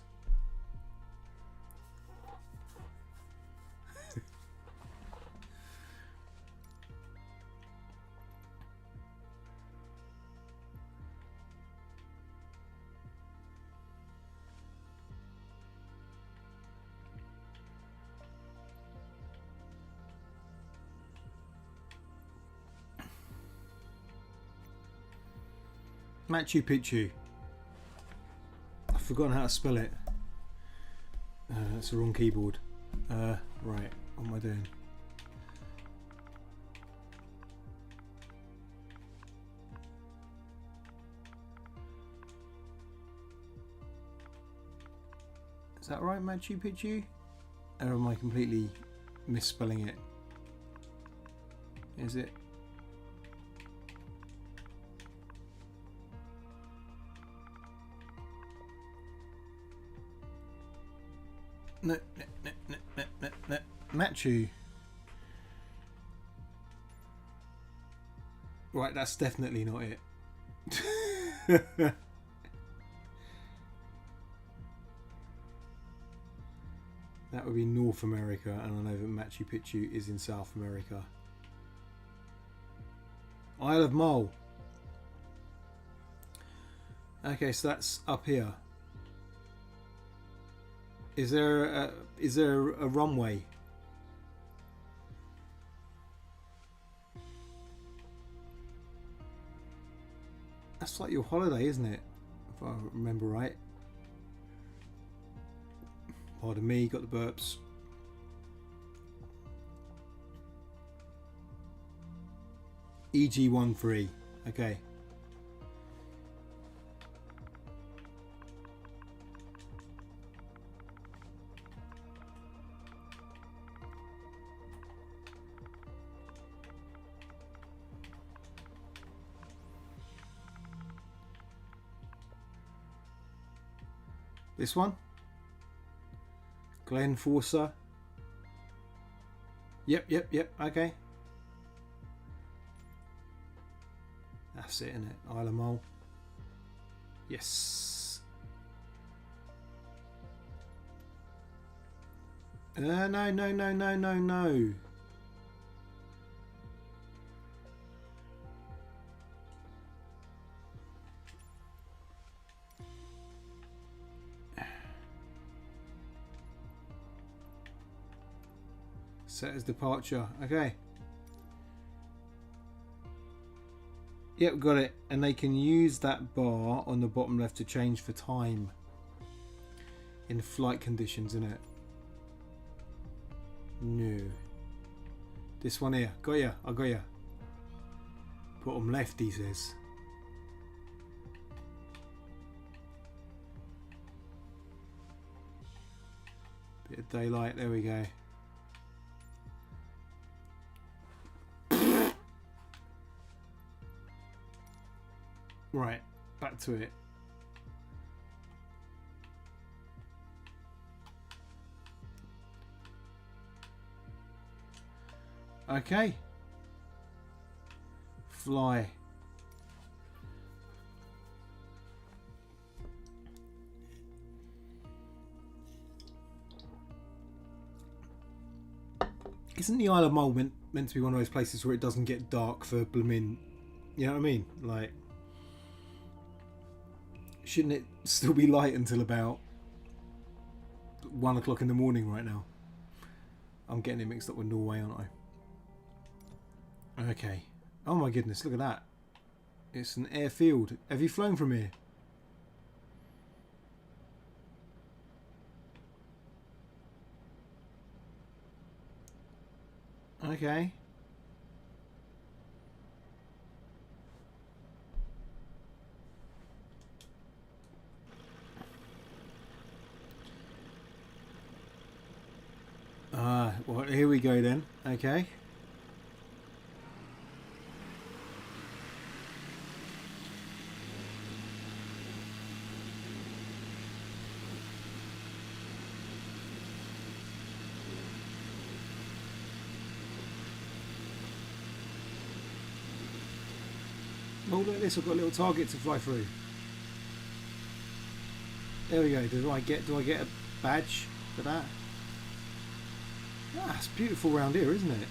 Machu Picchu. I've forgotten how to spell it. That's the wrong keyboard. Right, what am I doing? Is that right, Machu Picchu? Or am I completely misspelling it? Is it? No. Machu. Right, that's definitely not it. That would be North America, and I know that Machu Picchu is in South America. Isle of Mull. Okay, so that's up here. Is there a runway? That's like your holiday, isn't it? If I remember right. Pardon me, got the burps. EG13. Okay. This one? Glen Forsa. Yep, okay. That's it, isn't it? Isle of Mull. Yes. No, no, no, no, no. Set as departure. Okay. Yep, got it. And they can use that bar on the bottom left to change for time in flight conditions, innit? No. This one here. Got ya. I got ya. Bottom left, he says. Bit of daylight. There we go. Right, back to it. Okay. Fly. Isn't the Isle of Mull meant to be one of those places where it doesn't get dark for blooming, you know what I mean? Like, shouldn't it still be light until about 1 o'clock in the morning right now? I'm getting it mixed up with Norway, aren't I? Okay. Oh my goodness, look at that. It's an airfield. Have you flown from here? Okay. Well, here we go then. Okay. Oh, look at this, I've got a little target to fly through. There we go. Do I get a badge for that? Ah, it's beautiful round here, isn't it?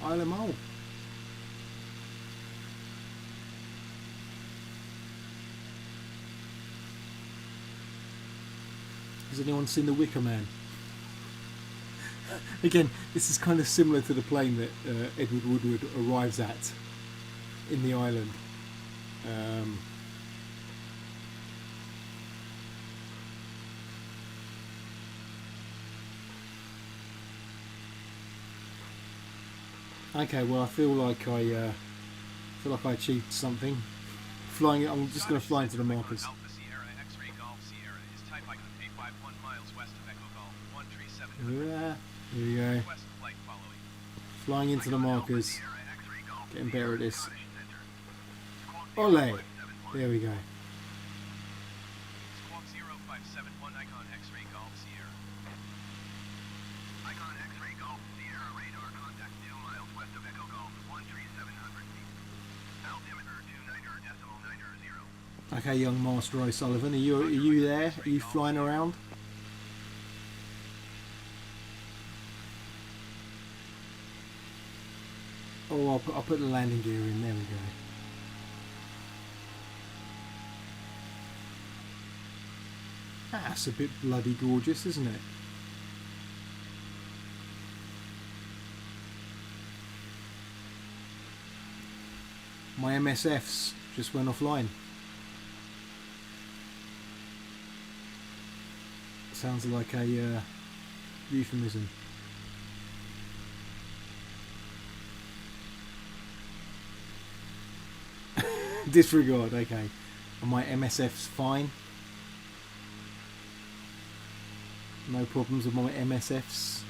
Isle of Mull. Has anyone seen The Wicker Man? Again, this is kind of similar to the plane that Edward Woodward arrives at in the island. Okay, well, I feel like I achieved something. Flying, I'm just going to fly into the markers. Alpha Sierra, X-ray Golf Sierra is type icon 851 miles west of Echo Golf 137. Yeah, here we go. West flight following. Flying into the markers. Sierra, X-ray Golf Getting better at this. Squawk Ole! 0571. There we go. Squawk 0571 icon X-ray Golf Sierra. Icon X-ray Golf Sierra radar contact 2 miles west of Echo Golf 13700 feet. Altimeter 29.90. Okay, young Master O'Sullivan, are you there? Are you flying around? Oh, I'll put the landing gear in. There we go. That's a bit bloody gorgeous, isn't it? My MSFs just went offline. Sounds like a euphemism. Disregard, okay. And my MSF's fine. No problems with my MSFs.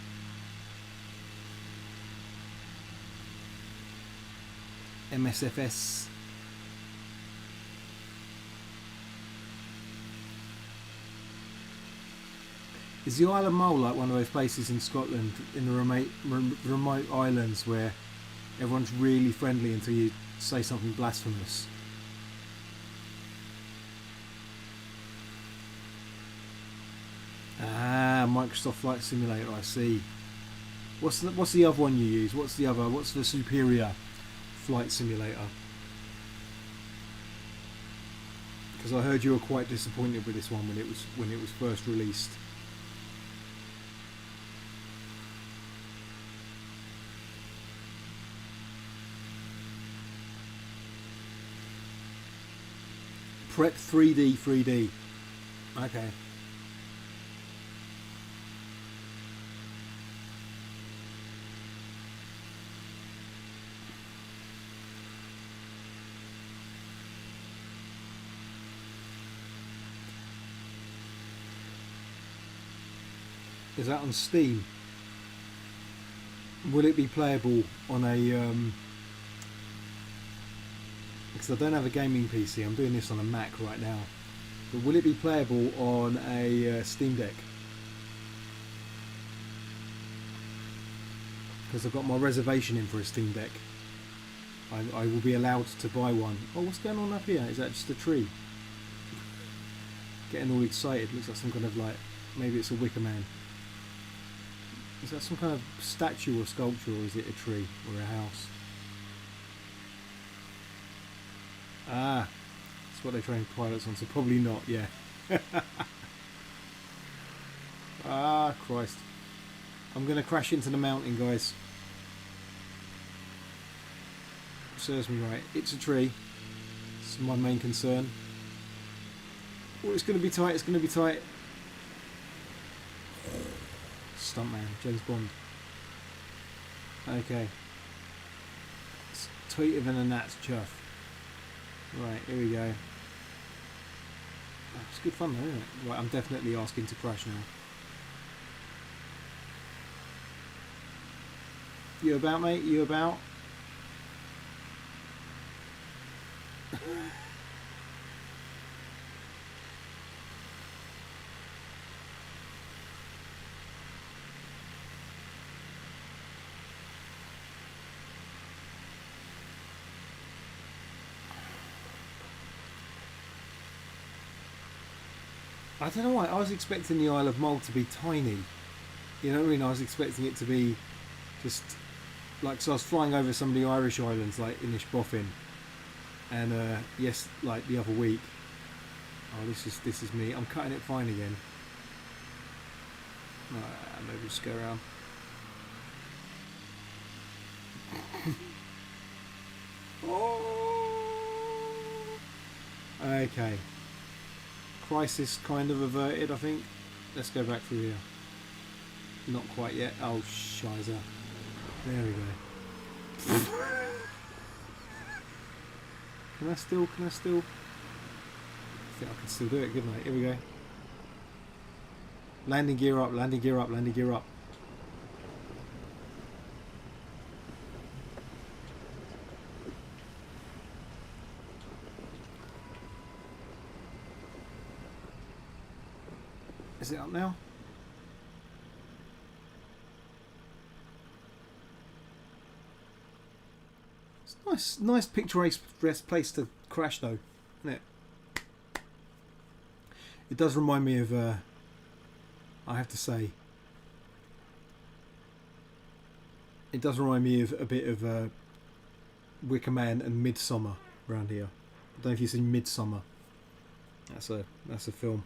MSFS. Is the Isle of Mull like one of those places in Scotland, in the remote islands where everyone's really friendly until you say something blasphemous? Microsoft Flight Simulator. I see. What's the other one you use? What's the superior flight simulator? Because I heard you were quite disappointed with this one when it was first released. Prep 3D. Okay. Is that on Steam? Will it be playable on a because I don't have a gaming PC, I'm doing this on a Mac right now. But will it be playable on a Steam Deck? Because I've got my reservation in for a Steam Deck. I will be allowed to buy one. Oh, what's going on up here? Is that just a tree? Getting all excited. Looks like some kind of like, maybe it's a Wicker Man. Is that some kind of statue or sculpture, or is it a tree or a house? Ah, that's what they train pilots on, so probably not, yeah. Ah, Christ. I'm going to crash into the mountain, guys. Serves me right. It's a tree. It's my main concern. Oh, it's going to be tight, it's going to be tight. Stuntman, James Bond. Okay. It's tighter than a gnat's chuff. Right, here we go. Oh, it's good fun though, isn't it? Right, I'm definitely asking to crash now. You about, mate? You about? I don't know why, I was expecting the Isle of Mull to be tiny. You know what I mean? I was expecting it to be just like, so I was flying over some of the Irish islands like Inishbofin, and yes, like the other week. Oh, this is me. I'm cutting it fine again. Maybe just go around. Oh. Okay. Crisis kind of averted, I think. Let's go back through here. Not quite yet. Oh, shizer. There we go. Can I still? I think I can still do it, couldn't I? Here we go. Landing gear up, landing gear up, landing gear up. Is it up now? It's nice picturesque place to crash though, isn't it? It does remind me of, I have to say, it does remind me of a bit of Wicker Man and Midsummer around here. I don't know if you've seen Midsummer. That's a film.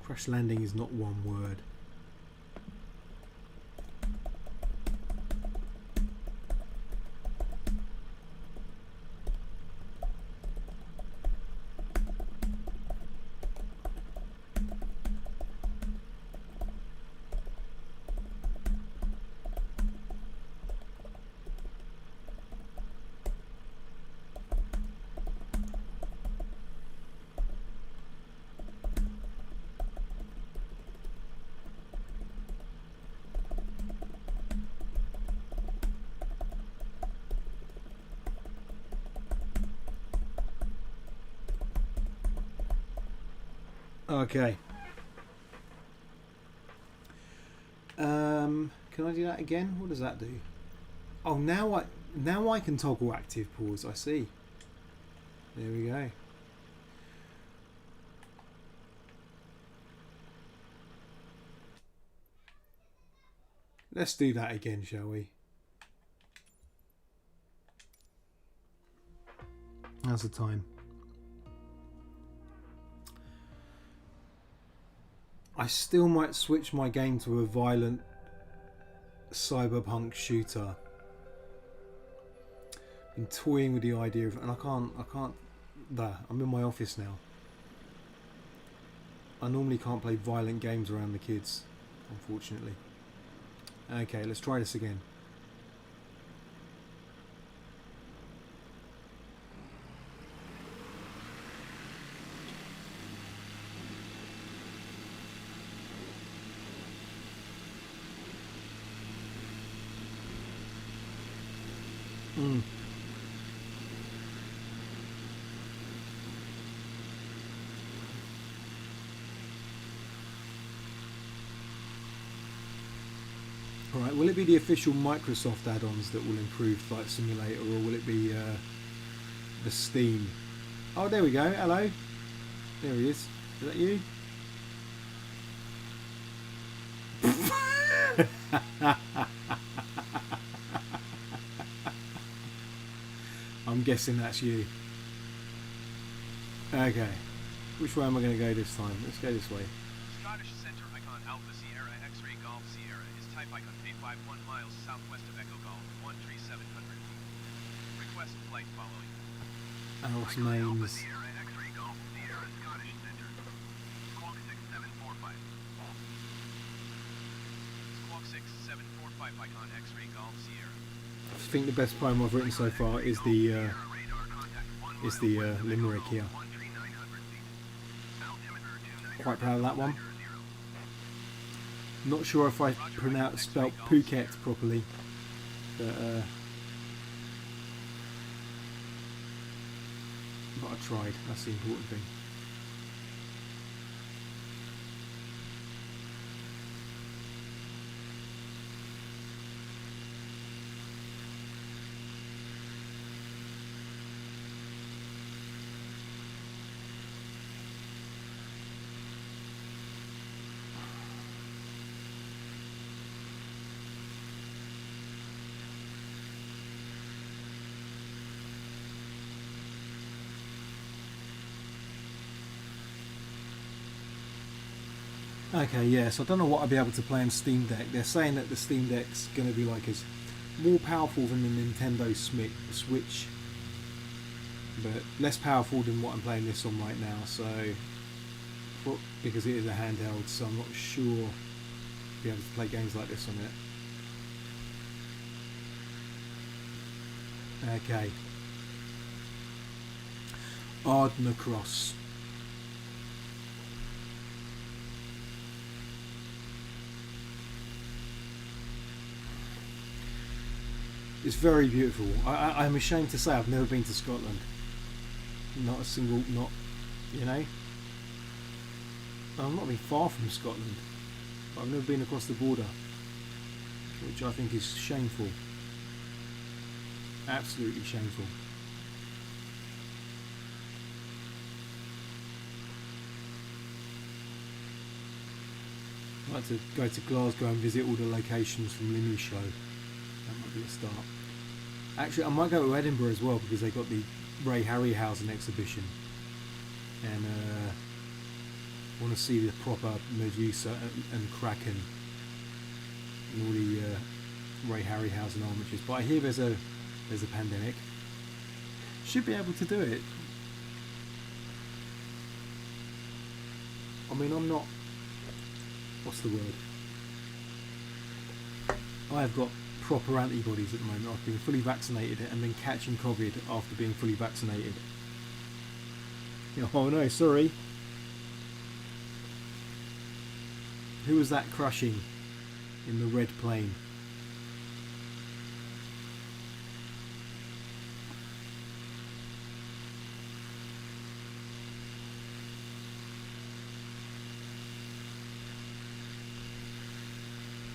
Crash landing is not one word. Okay. Can I do that again? What does that do? Oh, now I can toggle active pause. I see. There we go. Let's do that again, shall we? How's the time? I still might switch my game to a violent cyberpunk shooter. Been toying with the idea of, and I can't. There, I'm in my office now. I normally can't play violent games around the kids, unfortunately. Okay, let's try this again. Alright, will it be the official Microsoft add-ons that will improve Flight Simulator, or will it be the Steam? Oh, there we go. Hello. There he is. Is that you? I'm guessing that's you. Okay. Which way am I going to go this time? Let's go this way. Scottish Center icon Alpha Sierra X-ray Golf Sierra is type icon 851 miles southwest of Echo Golf 13700 feet. Request flight following. Alice Alpha Mains. Sierra X-ray Golf Sierra Scottish Center. Squawk 6745. Squawk 6745 icon X-ray Golf Sierra. I think the best poem I've written so far is the limerick here. Quite proud of that one. Not sure if I spelt Phuket properly, but I tried. That's the important thing. Okay, yeah, so I don't know what I'll be able to play on Steam Deck. They're saying that the Steam Deck's going to be like as more powerful than the Nintendo Switch, but less powerful than what I'm playing this on right now, so because it is a handheld, so I'm not sure I'll be able to play games like this on it. Okay. Ardna Cross. It's very beautiful. I'm ashamed to say I've never been to Scotland. Not a single, you know. I've not been far from Scotland, but I've never been across the border, which I think is shameful. Absolutely shameful. I'd like to go to Glasgow and visit all the locations from Limmy Show. That might be a start. Actually, I might go to Edinburgh as well because they got the Ray Harryhausen exhibition, and I want to see the proper Medusa and Kraken and all the Ray Harryhausen armatures. But I hear there's a pandemic. Should be able to do it. I mean, I'm not. What's the word? I have got proper antibodies at the moment. I've been fully vaccinated and then catching COVID after being fully vaccinated. Oh no, sorry. Who was that crushing in the red plane?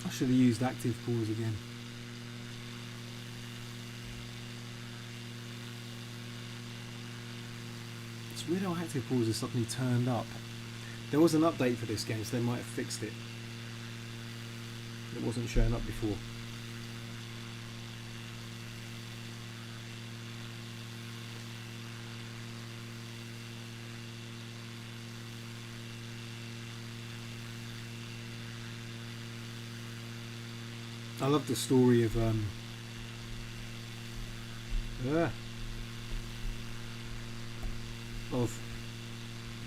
I should have used active pause again. It's weird how active pause has suddenly turned up. There was an update for this game, so they might have fixed it. It wasn't showing up before. I love the story of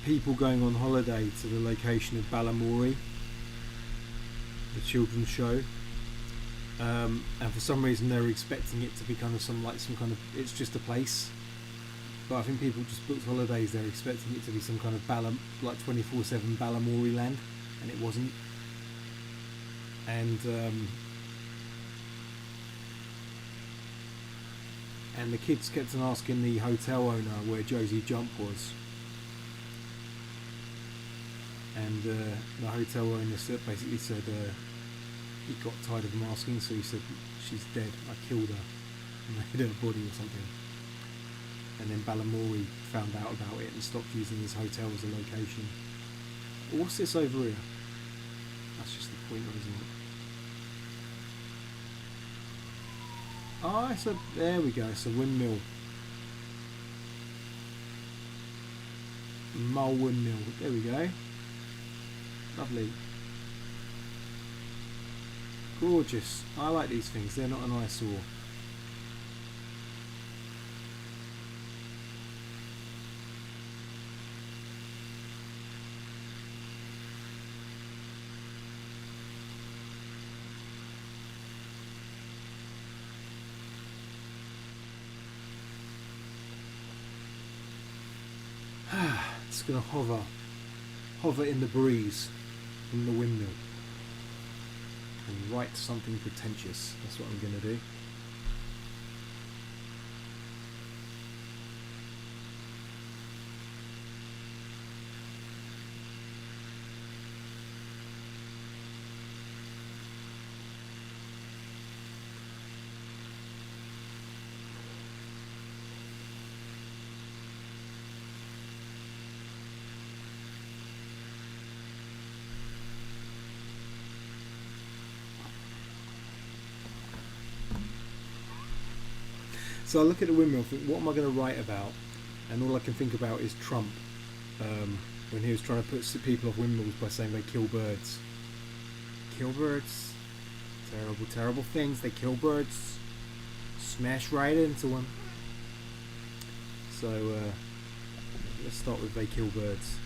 people going on holiday to the location of Balamory, the children's show, and for some reason they were expecting it to be kind of some kind of, it's just a place, but I think people just booked holidays. They're expecting it to be some kind of 24/7 Balamory land, and it wasn't. And the kids kept on asking the hotel owner where Josie Jump was. And the hotel owner basically said he got tired of them asking, so he said, she's dead, I killed her and I hid her body or something. And then Balamory found out about it and stopped using his hotel as a location. What's this over here? That's just the pointer, isn't it? Oh, there we go, it's a windmill. Mole windmill, there we go. Lovely. Gorgeous. I like these things, they're not an eyesore. It's going to hover in the breeze from the windmill and write something pretentious. That's what I'm going to do. So I look at the windmill and think, what am I going to write about? And all I can think about is Trump, when he was trying to put people off windmills by saying they kill birds. Kill birds. Terrible, terrible things. They kill birds. Smash right into them. So let's start with they kill birds.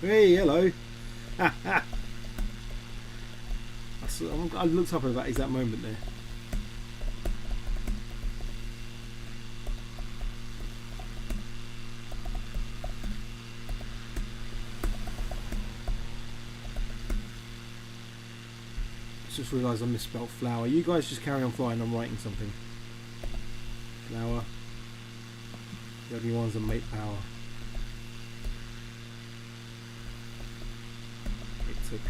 Hey, hello. I looked up at that exact moment there. Just realised I misspelled flower. You guys just carry on flying, I'm writing something. Flower. The only ones that make power. Took.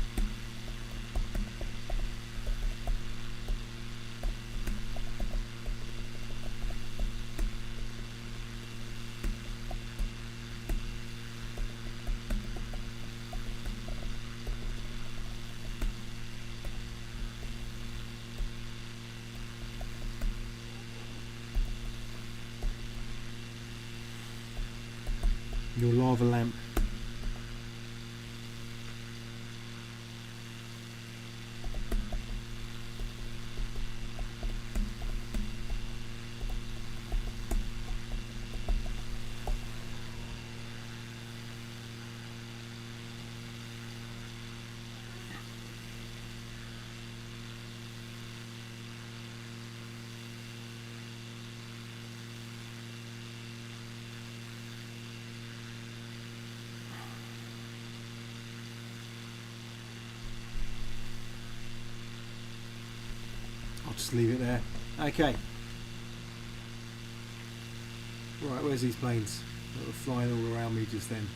Your lava lamp. Just leave it there. Okay. Right, where's these planes that were flying all around me just then?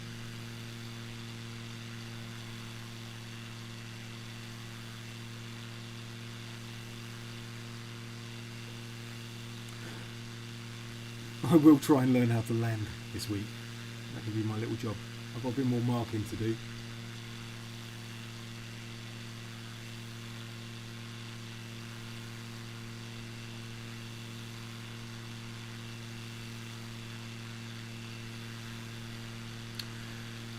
I will try and learn how to land this week. That can be my little job. I've got a bit more marking to do.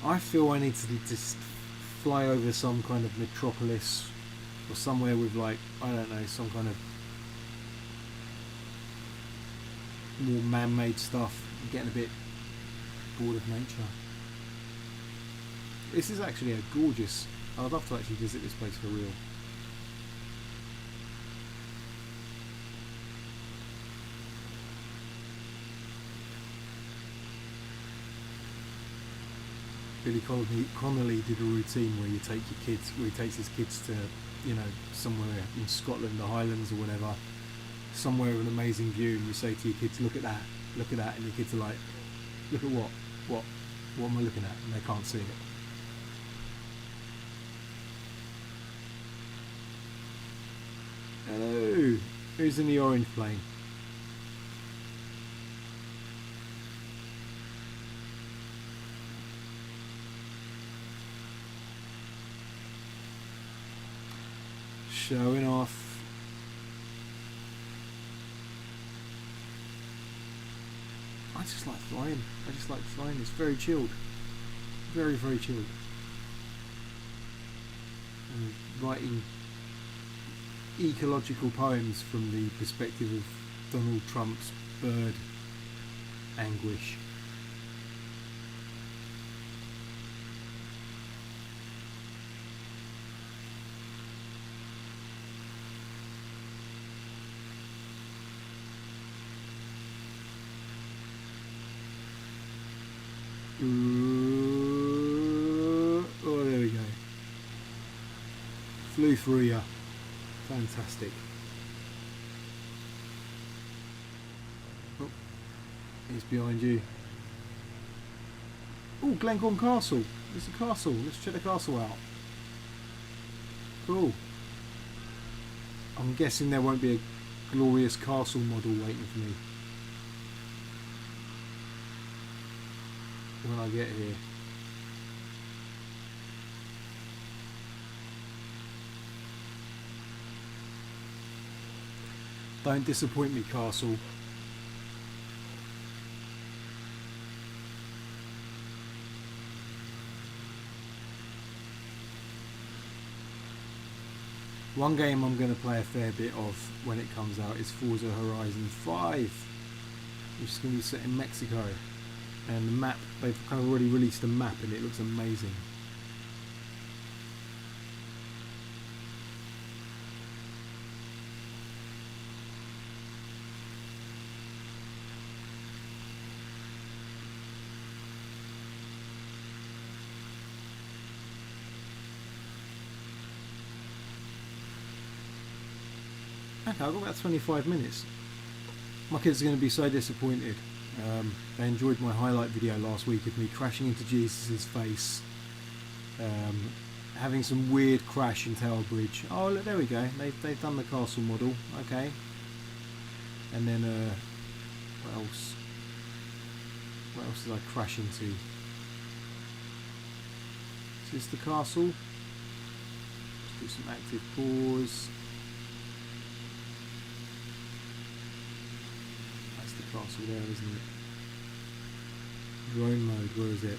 I feel I need to just fly over some kind of metropolis or somewhere with, like, I don't know, some kind of more man-made stuff. I'm getting a bit bored of nature. This is actually a gorgeous... I'd love to actually visit this place for real. Billy Connolly did a routine where you take your kids, where he takes his kids to, you know, somewhere in Scotland, the Highlands or whatever, somewhere with an amazing view, and you say to your kids, look at that, and your kids are like, look at what am I looking at? And they can't see it. Hello, who's in the orange plane? Showing off. I just like flying. It's very chilled. Very, very chilled. And writing ecological poems from the perspective of Donald Trump's bird anguish. Oh, there we go. Flew through ya. Fantastic. Oh, he's behind you. Oh, Glencorn Castle. There's a castle. Let's check the castle out. Cool. I'm guessing there won't be a glorious castle model waiting for me when I get here. Don't disappoint me, castle. One game I'm going to play a fair bit of when it comes out is Forza Horizon 5, which is going to be set in Mexico. And the map, they've kind of already released a map and it looks amazing. Okay, I've got about 25 minutes. My kids are going to be so disappointed. They enjoyed my highlight video last week of me crashing into Jesus' face, having some weird crash in Tower Bridge. Oh look, there we go, they've done the castle model, okay. And then what else did I crash into? Is this the castle? Let's do some active pause. Castle there, isn't it? Drone mode, where is it?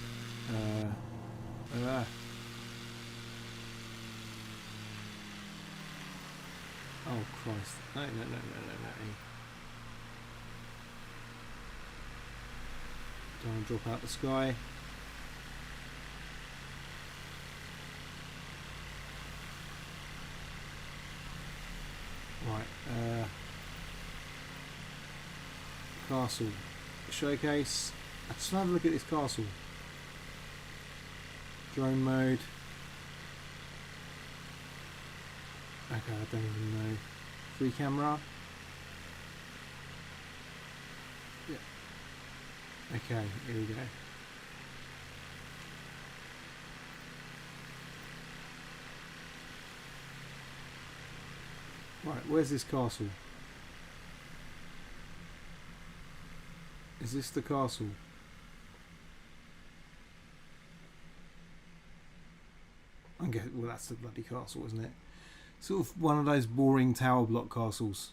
Oh Christ. No. Don't want to drop out the sky. Right, castle showcase. I just want to have a look at this castle. Drone mode. Okay, I don't even know. Free camera. Yeah. Okay, here we go. Right, where's this castle? Is this the castle? I'm guessing, well, that's the bloody castle, isn't it? Sort of one of those boring tower block castles.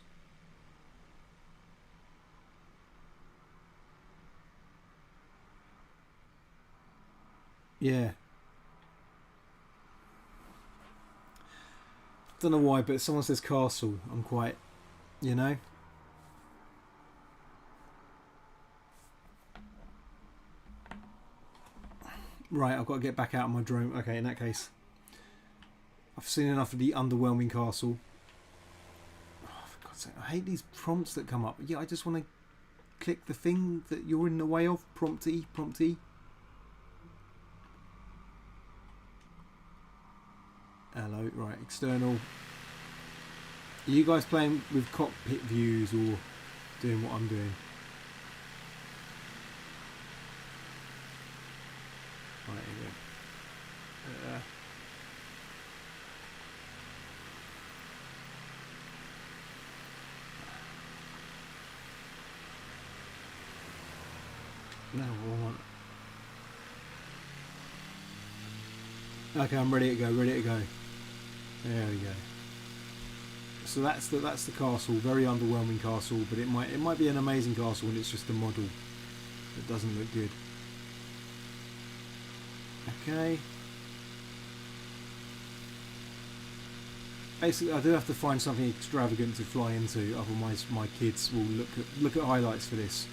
Yeah. Don't know why, but if someone says castle, I'm quite, you know. Right, I've got to get back out of my drone. Okay, in that case, I've seen enough of the underwhelming castle. Oh, for God's sake, I hate these prompts that come up. Yeah, I just want to click the thing that you're in the way of. Prompty, prompty. Hello, right, external. Are you guys playing with cockpit views or doing what I'm doing? Right, here we go. No, I want. Okay, I'm ready to go. Ready to go. There we go. So that's the castle. Very underwhelming castle, but it might be an amazing castle, and it's just a model that doesn't look good. Okay. Basically, I do have to find something extravagant to fly into, otherwise my kids will look at highlights for this,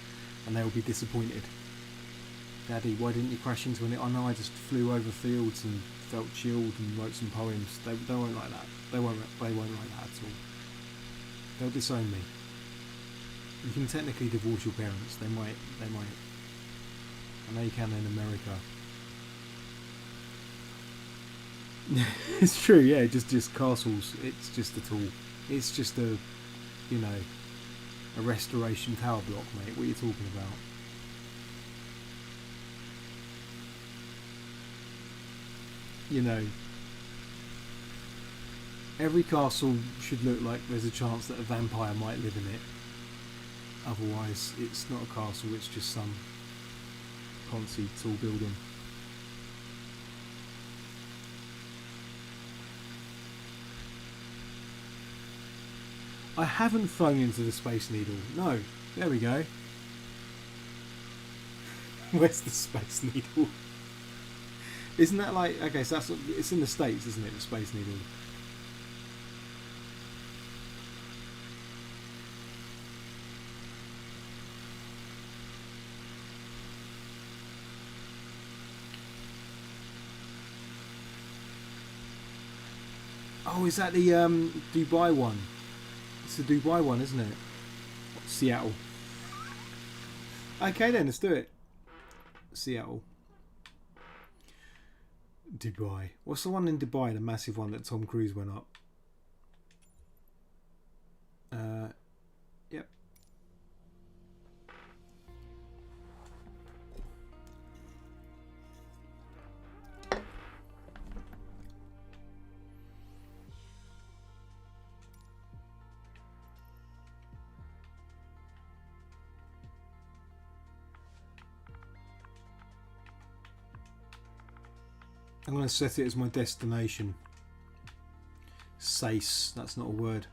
and they will be disappointed. Daddy, why didn't you crash into it? I know I just flew over fields and felt chilled and wrote some poems. They won't like that. They won't like that at all. They'll disown me. You can technically divorce your parents. They might. I know you can in America. It's true, yeah. Just castles. It's just a tool. It's just a restoration tower block, mate. What are you talking about? Every castle should look like there's a chance that a vampire might live in it. Otherwise, it's not a castle, it's just some fancy tall building. I haven't flown into the Space Needle. No. There we go. Where's the Space Needle? Isn't that like... Okay, so it's in the States, isn't it? The Space Needle. Oh, is that the Dubai one? It's the Dubai one, isn't it? Seattle. Okay then, let's do it. Seattle. Dubai. What's the one in Dubai? The massive one that Tom Cruise went up. Yep. I'm going to set it as my destination. SACE, that's not a word.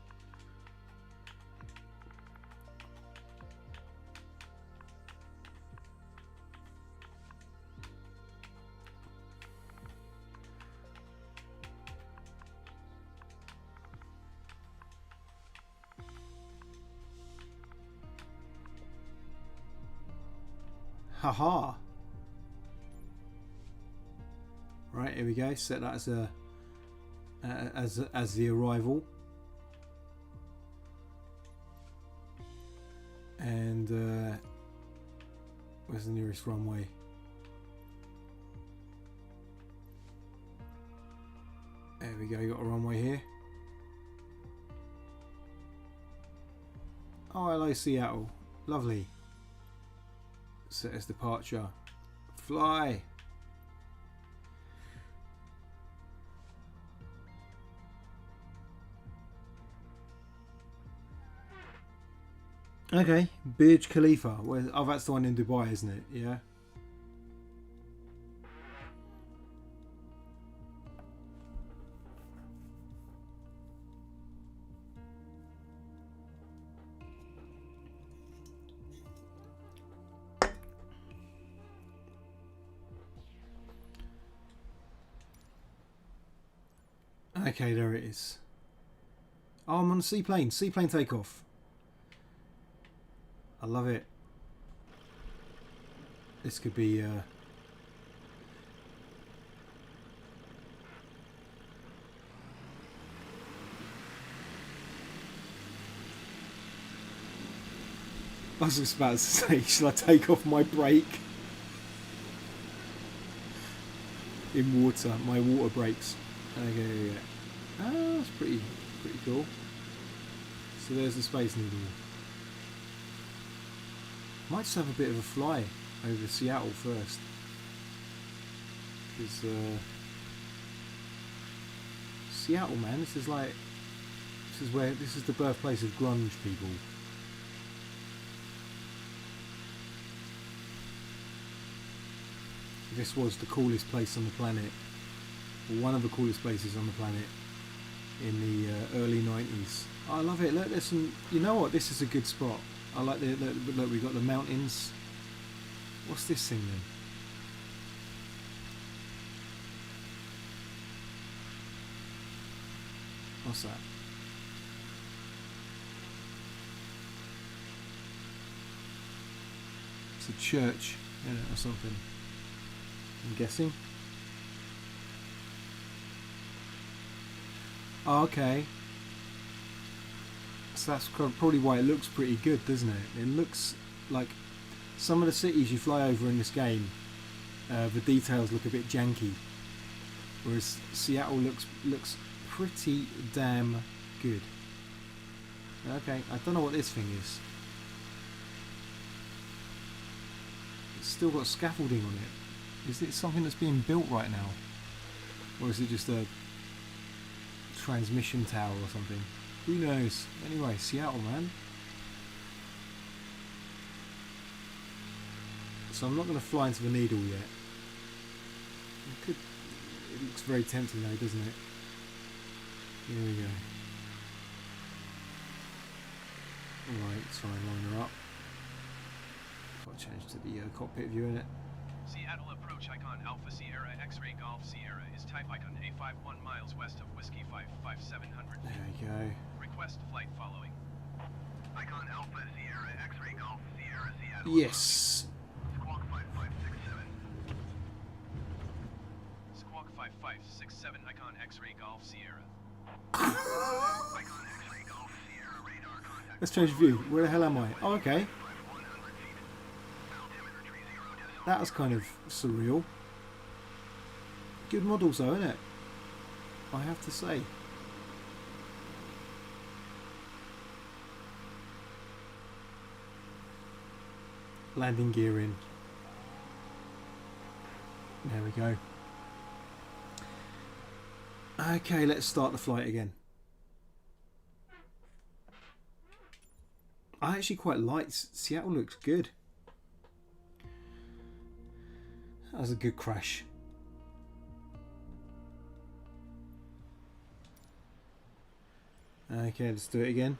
Haha. Right, here we go. Set that as the arrival, and where's the nearest runway? There we go. You got a runway here. Oh, hello Seattle. Lovely. Set as departure. Fly. Okay, Burj Khalifa. Oh, that's the one in Dubai, isn't it? Yeah. Okay, there it is. Oh, I'm on a seaplane. Seaplane takeoff. I love it. This could be... I was just about to say, should I take off my brake? In water, my water brakes. Okay, yeah. Ah, that's pretty cool. So there's the Space Needle. Might just have a bit of a fly over Seattle first, because Seattle, man, this is the birthplace of grunge people. This was the coolest place on the planet, or one of the coolest places on the planet in the early 90s. I love it. Look, there's some. You know what? This is a good spot. I like the look. We've got the mountains. What's this thing then? What's that? It's a church, or something. I'm guessing. Oh, okay. So that's probably why it looks pretty good, doesn't it? It looks like some of the cities you fly over in this game, the details look a bit janky, whereas Seattle looks pretty damn good. Okay, I don't know what this thing is. It's still got scaffolding on it. Is it something that's being built right now? Or is it just a transmission tower or something? Who knows? Anyway, Seattle, man. So I'm not going to fly into the Needle yet. It looks very tempting though, doesn't it? Here we go. Alright, it's fine, line her up. Got to change to the cockpit view in it. Seattle approach icon Alpha Sierra X-ray Golf Sierra is type icon A51 miles west of Whiskey 55700. There we go. Request flight following. Icon Alpha Sierra X-ray Golf Sierra Seattle. Yes. Squawk 5567. Squawk 5567 icon X-ray Golf Sierra. Icon X-ray Golf Sierra radar contact. Let's change view. Where the hell am I? Oh, okay. That was kind of surreal. Good models though, isn't it? I have to say. Landing gear in. There we go. Okay, let's start the flight again. I actually quite liked Seattle. Looks good. That was a good crash. Okay, let's do it again.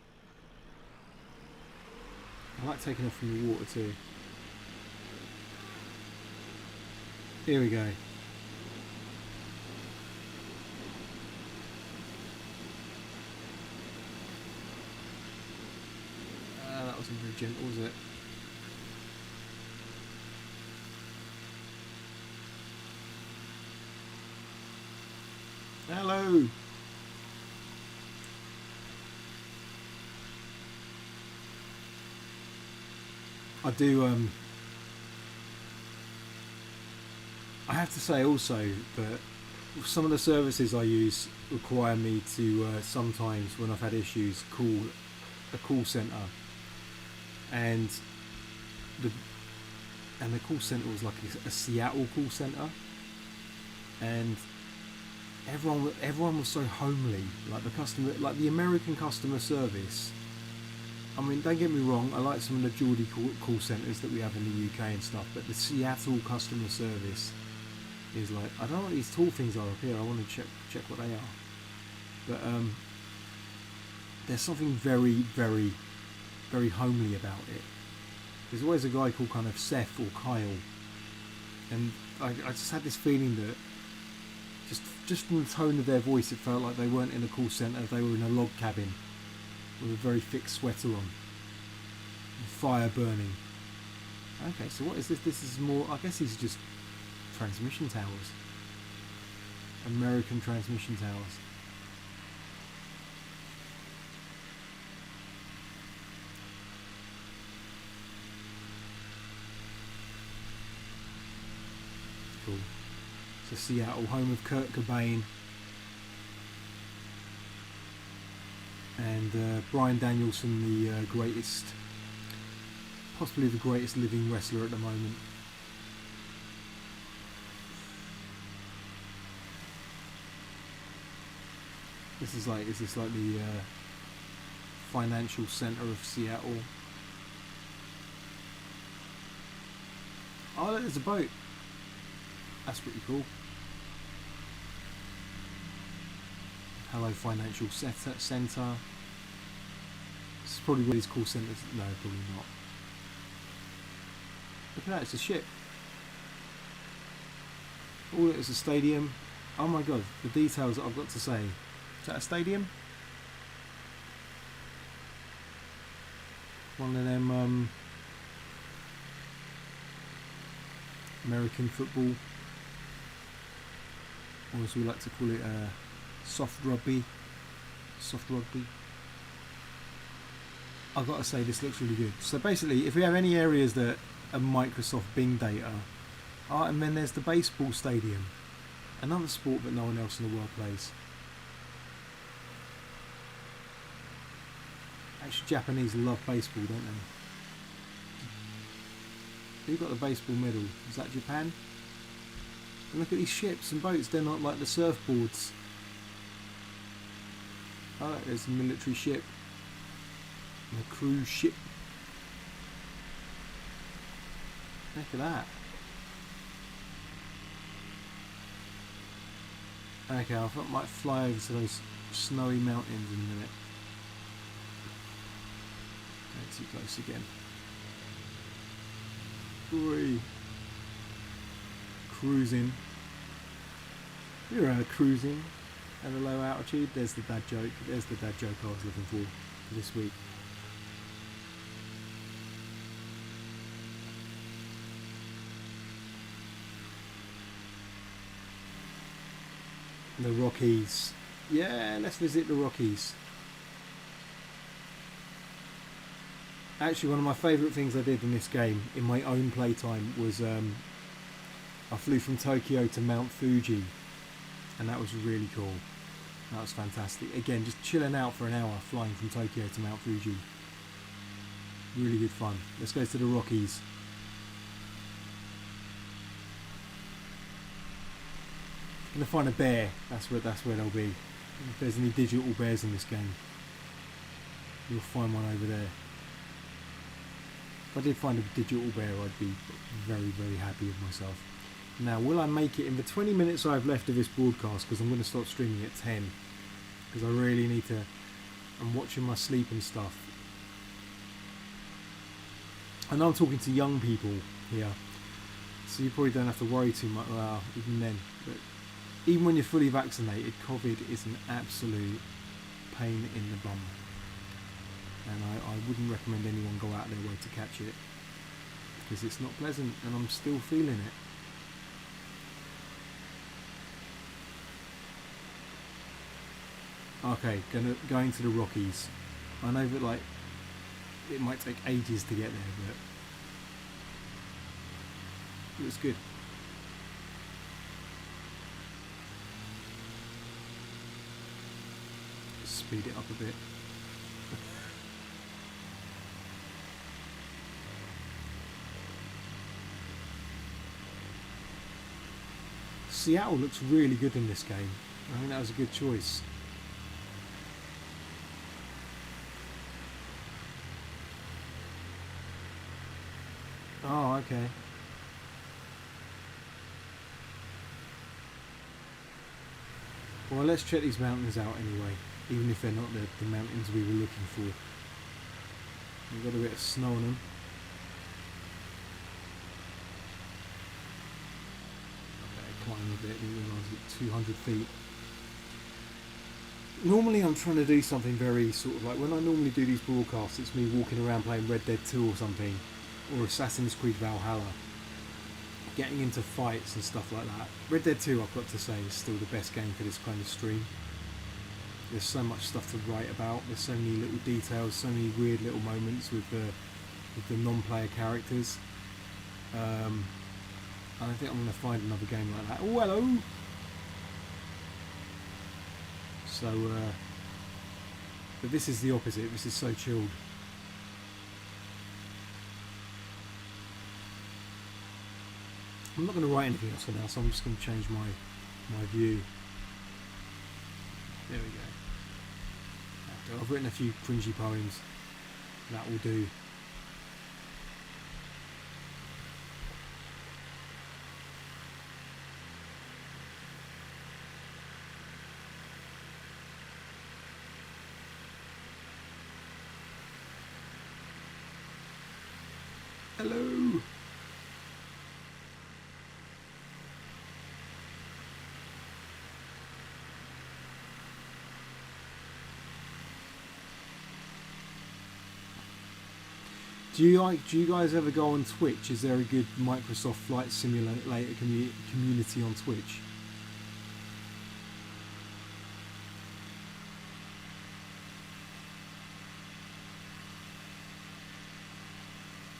I like taking off from the water too. Here we go. That wasn't very gentle, was it? Hello. I do I have to say also that some of the services I use require me to sometimes, when I've had issues, call a call centre and the call center was like a Seattle call center, and everyone was so homely. Like the American customer service. I mean, don't get me wrong, I like some of the Geordie call centres that we have in the UK and stuff, but the Seattle customer service is like, I don't know what these tall things are up here, I want to check what they are. But there's something very, very, very homely about it. There's always a guy called kind of Seth or Kyle, and I just had this feeling that just from the tone of their voice, it felt like they weren't in a call centre, they were in a log cabin with a very thick sweater on, fire burning. Okay, so what is this? This is more, I guess these are just transmission towers. American transmission towers. Cool. So Seattle, home of Kurt Cobain. And Bryan Danielson, the greatest, possibly the greatest living wrestler at the moment. Is this like the financial centre of Seattle? Oh, look, there's a boat. That's pretty cool. Hello, financial centre. This is probably what these call centres. No, probably not. Look at that, it's a ship. Oh, it's a stadium. Oh my god, the details that I've got to say. Is that a stadium? One of them American football, or as we like to call it, soft rugby. I've got to say, this looks really good. So basically, if we have any areas that are Microsoft Bing data, and then there's the baseball stadium, another sport that no one else in the world plays. Actually, Japanese love baseball, don't they? Who got the baseball medal? Is that Japan? And look at these ships and boats, they're not like the surfboards. Oh, there's a military ship. And a cruise ship. Look at that. Okay, I thought I might fly over to those snowy mountains in a minute. Don't too close again. Oi. Cruising. We're cruising at a low altitude. There's the dad joke. There's the dad joke I was looking for this week. The Rockies. Yeah, let's visit the Rockies. Actually, one of my favourite things I did in this game, in my own playtime, was I flew from Tokyo to Mount Fuji, and that was really cool. That was fantastic. Again, just chilling out for an hour, flying from Tokyo to Mount Fuji. Really good fun. Let's go to the Rockies. I'm gonna find a bear. That's where they'll be. If there's any digital bears in this game, you'll find one over there. If I did find a digital bear, I'd be very, very happy with myself. Now, will I make it in the 20 minutes I have left of this broadcast? Because I'm going to start streaming at 10. Because I really need to. I'm watching my sleep and stuff. I know I'm talking to young people here, so you probably don't have to worry too much. Well, even then, but even when you're fully vaccinated, COVID is an absolute pain in the bum. And I wouldn't recommend anyone go out their way to catch it, because it's not pleasant, and I'm still feeling it. Okay, going to the Rockies. I know that like it might take ages to get there, but it looks good. Speed it up a bit. Seattle looks really good in this game. I think that was a good choice. Oh, okay. Well, let's check these mountains out anyway, even if they're not the mountains we were looking for. We've got a bit of snow on them. I better climb a bit, I didn't realise it's 200 feet. Normally I'm trying to do something very sort of like, when I normally do these broadcasts, it's me walking around playing Red Dead 2 or something, or Assassin's Creed Valhalla, getting into fights and stuff like that. Red Dead 2, I've got to say, is still the best game for this kind of stream. There's so much stuff to write about, there's so many little details, so many weird little moments with the non-player characters. And I think I'm going to find another game like that. Oh, hello! So, but this is the opposite, this is so chilled. I'm not going to write anything else for now, so I'm just going to change my view. There we go. I've written a few cringy poems. That will do. Hello! Do you guys ever go on Twitch? Is there a good Microsoft Flight Simulator community on Twitch?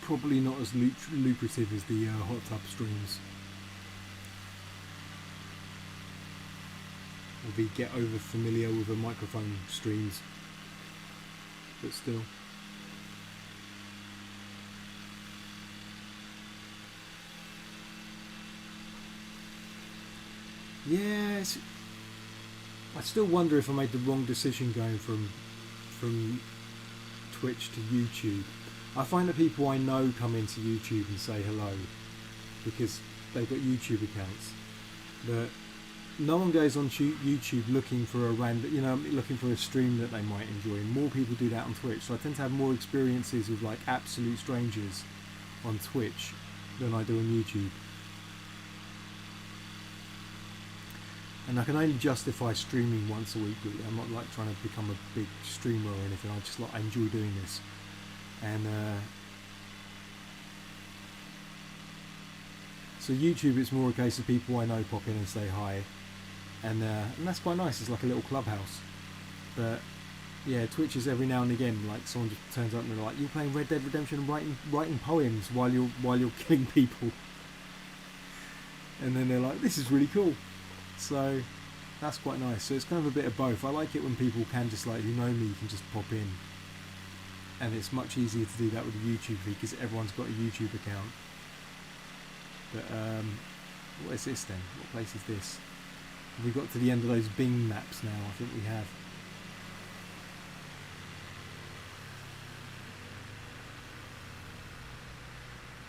Probably not as lucrative as the hot tub streams. Or the get over familiar with a microphone streams. But still. Yes, I still wonder if I made the wrong decision going from Twitch to YouTube. I find that people I know come into YouTube and say hello because they've got YouTube accounts, but no one goes on YouTube looking for a looking for a stream that they might enjoy. More people do that on Twitch, so I tend to have more experiences with like absolute strangers on Twitch than I do on YouTube. And I can only justify streaming once a week really. I'm not like trying to become a big streamer or anything. I enjoy doing this. And so YouTube, it's more a case of people I know pop in and say hi. And that's quite nice. It's like a little clubhouse. But yeah, Twitch is every now and again like someone just turns up and they're like, "You're playing Red Dead Redemption and writing poems while you're killing people." And then they're like, "This is really cool." So that's quite nice. So it's kind of a bit of both. I like it when people can just like, who know me, you can just pop in. And it's much easier to do that with a YouTube feed because everyone's got a YouTube account. But what is this then? What place is this? Have we got to the end of those Bing maps now? I think we have.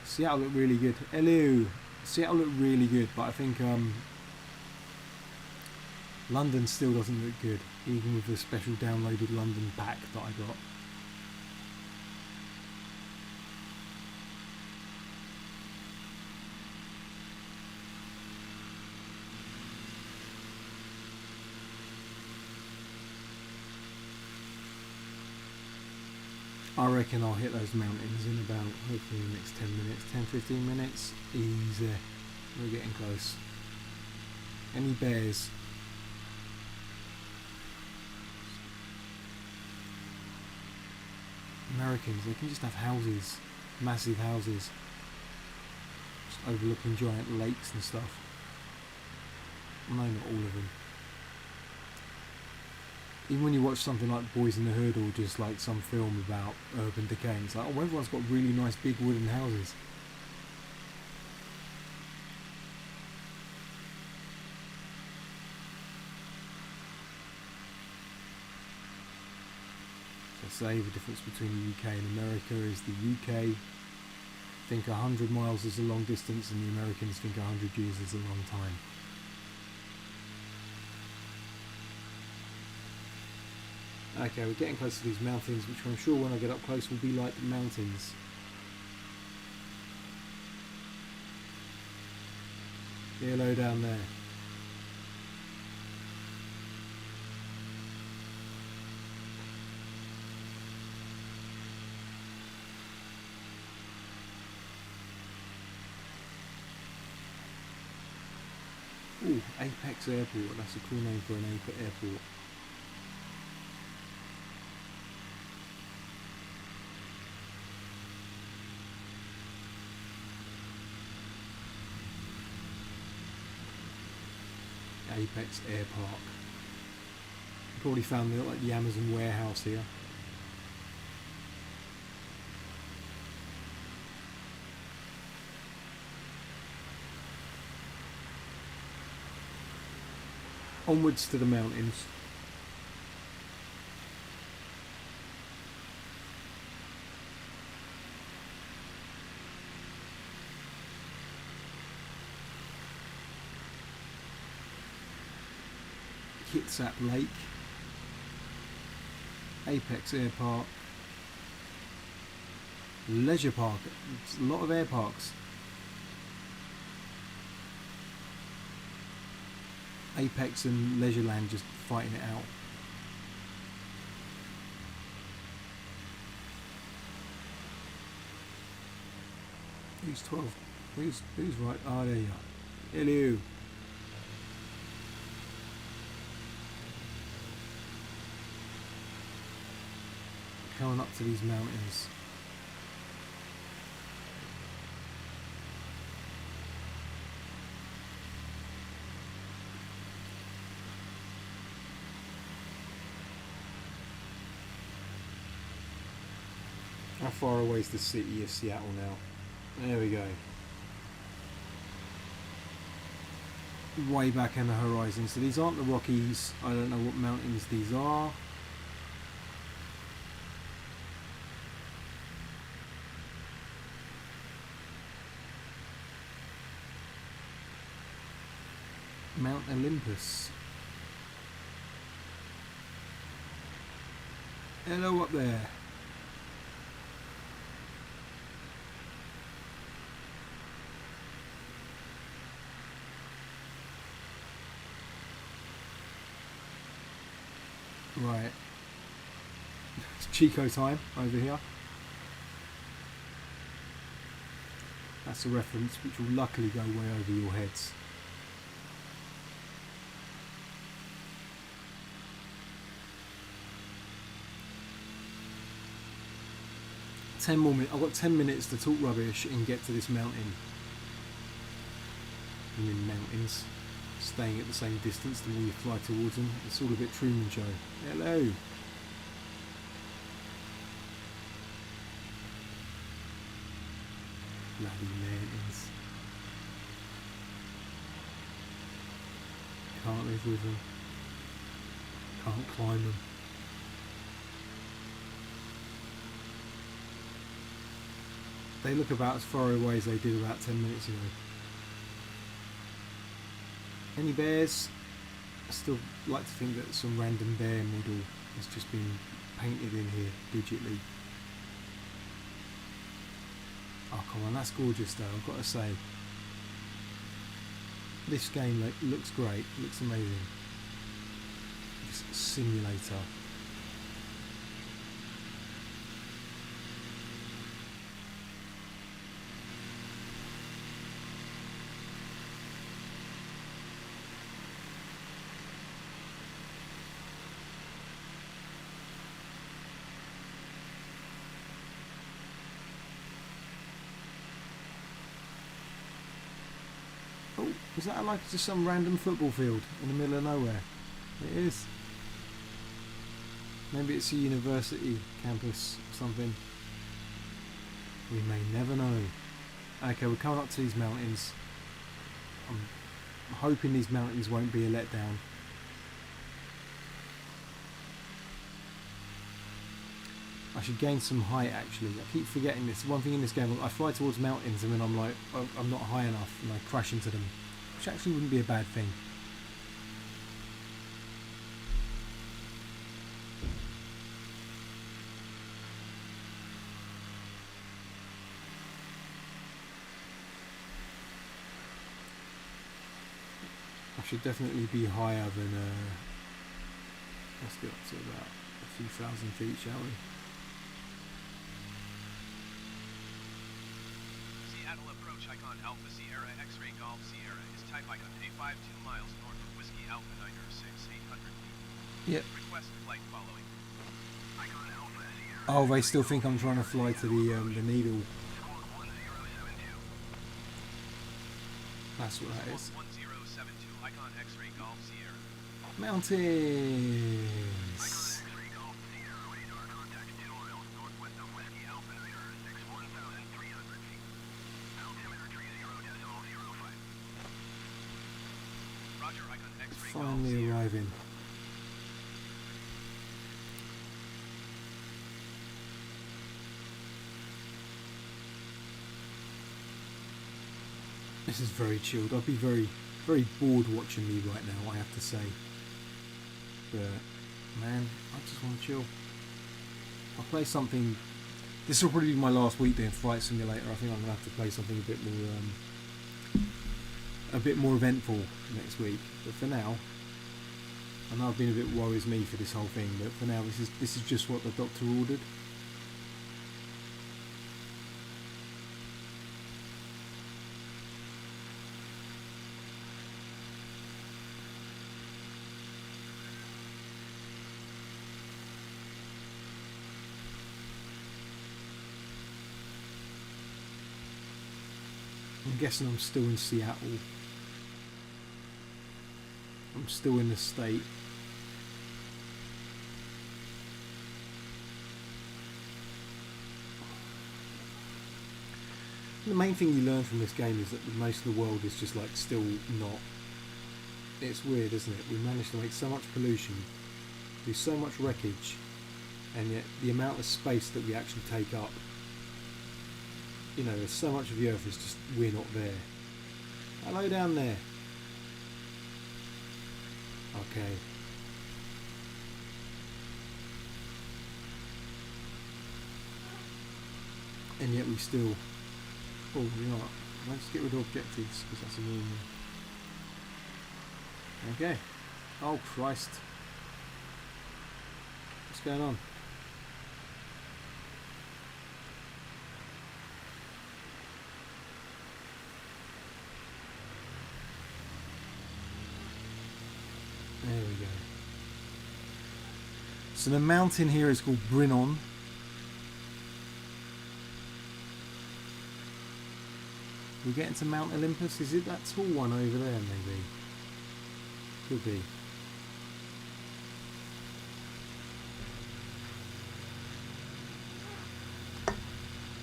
Seattle looked really good. Hello! Seattle looked really good, but I think London still doesn't look good, even with the special downloaded London pack that I got. I reckon I'll hit those mountains in about, hopefully the next 10 minutes, 10-15 minutes. Easy. We're getting close. Any bears? Americans, they can just have houses, massive houses, just overlooking giant lakes and stuff. No, not all of them. Even when you watch something like Boys in the Hood or just like some film about urban decay, it's like, oh, everyone's got really nice big wooden houses. I say the difference between the UK and America is the UK think 100 miles is a long distance and the Americans think 100 years is a long time. Okay, we're getting close to these mountains, which I'm sure when I get up close will be like mountains. Hello down there. Ooh, Apex Airport, that's a cool name for an airport. Apex Air Park. Probably found the Amazon warehouse here. Onwards to the mountains. Kitsap Lake, Apex Air Park, Leisure Park. It's a lot of air parks. Apex and Leisureland just fighting it out. Who's 12? Who's right? Oh, there you are. Hello. Coming up to these mountains. How far away is the city of Seattle now? There we go. Way back in the horizon. So these aren't the Rockies. I don't know what mountains these are. Mount Olympus. Hello up there. Right. It's Chico time over here. That's a reference which will luckily go way over your heads. I've got 10 minutes to talk rubbish and get to this mountain. I'm in mountains, staying at the same distance the more you fly towards them. It's all a bit Truman Show. Hello. Bloody mountains. Can't live with them. Can't climb them. They look about as far away as they did about 10 minutes ago. Any bears? I still like to think that some random bear model has just been painted in here digitally. Oh come on, that's gorgeous though, I've got to say. This game looks great, looks amazing. This simulator. Oh, is that like just some random football field in the middle of nowhere? It is. Maybe it's a university campus or something. We may never know. Okay, we're coming up to these mountains. I'm hoping these mountains won't be a letdown. I should gain some height actually. I keep forgetting this. One thing in this game, I fly towards mountains and then I'm like, I'm not high enough and I crash into them, which actually wouldn't be a bad thing. I should definitely be higher than, let's get up to about a few thousand feet, shall we? Seattle approach icon Alpha Sierra X-ray Golf Sierra is type icon A5 2 miles north of Whiskey Alpha Niner 800 feet. Yep. Request flight following. Icon Alpha Sierra. Oh, they still think I'm trying to fly to the needle. Squawk 1072. That's what that is. Squawk 1072 icon X-ray Golf Sierra. Mountains. X-ray Golf Sierra radar contact 2 miles northwest of Whiskey Alpha Niner 1,300 feet. Altimeter 30.05. Roger icon X-ray Golf Finally Sierra. arriving. This is very chilled. I'd be very, very bored watching me right now, I have to say. But, man, I just want to chill. I'll play something... This will probably be my last week doing Flight Simulator. I think I'm going to have to play something a bit more eventful next week. But for now, I know I've been a bit worries me for this whole thing, but for now this is just what the doctor ordered. I'm guessing I'm still in Seattle. I'm still in the state. The main thing you learn from this game is that most of the world is just like still not. It's weird, isn't it? We managed to make so much pollution, do so much wreckage, and yet the amount of space that we actually take up, you know, there's so much of the earth is just, we're not there. Hello down there. Okay. And yet we still... Oh, you know what? Let's get rid of objectives, because that's annoying me. Okay. Oh, Christ. What's going on? There we go. So the mountain here is called Brinnon. We're getting to Mount Olympus. Is it that tall one over there, maybe? Could be.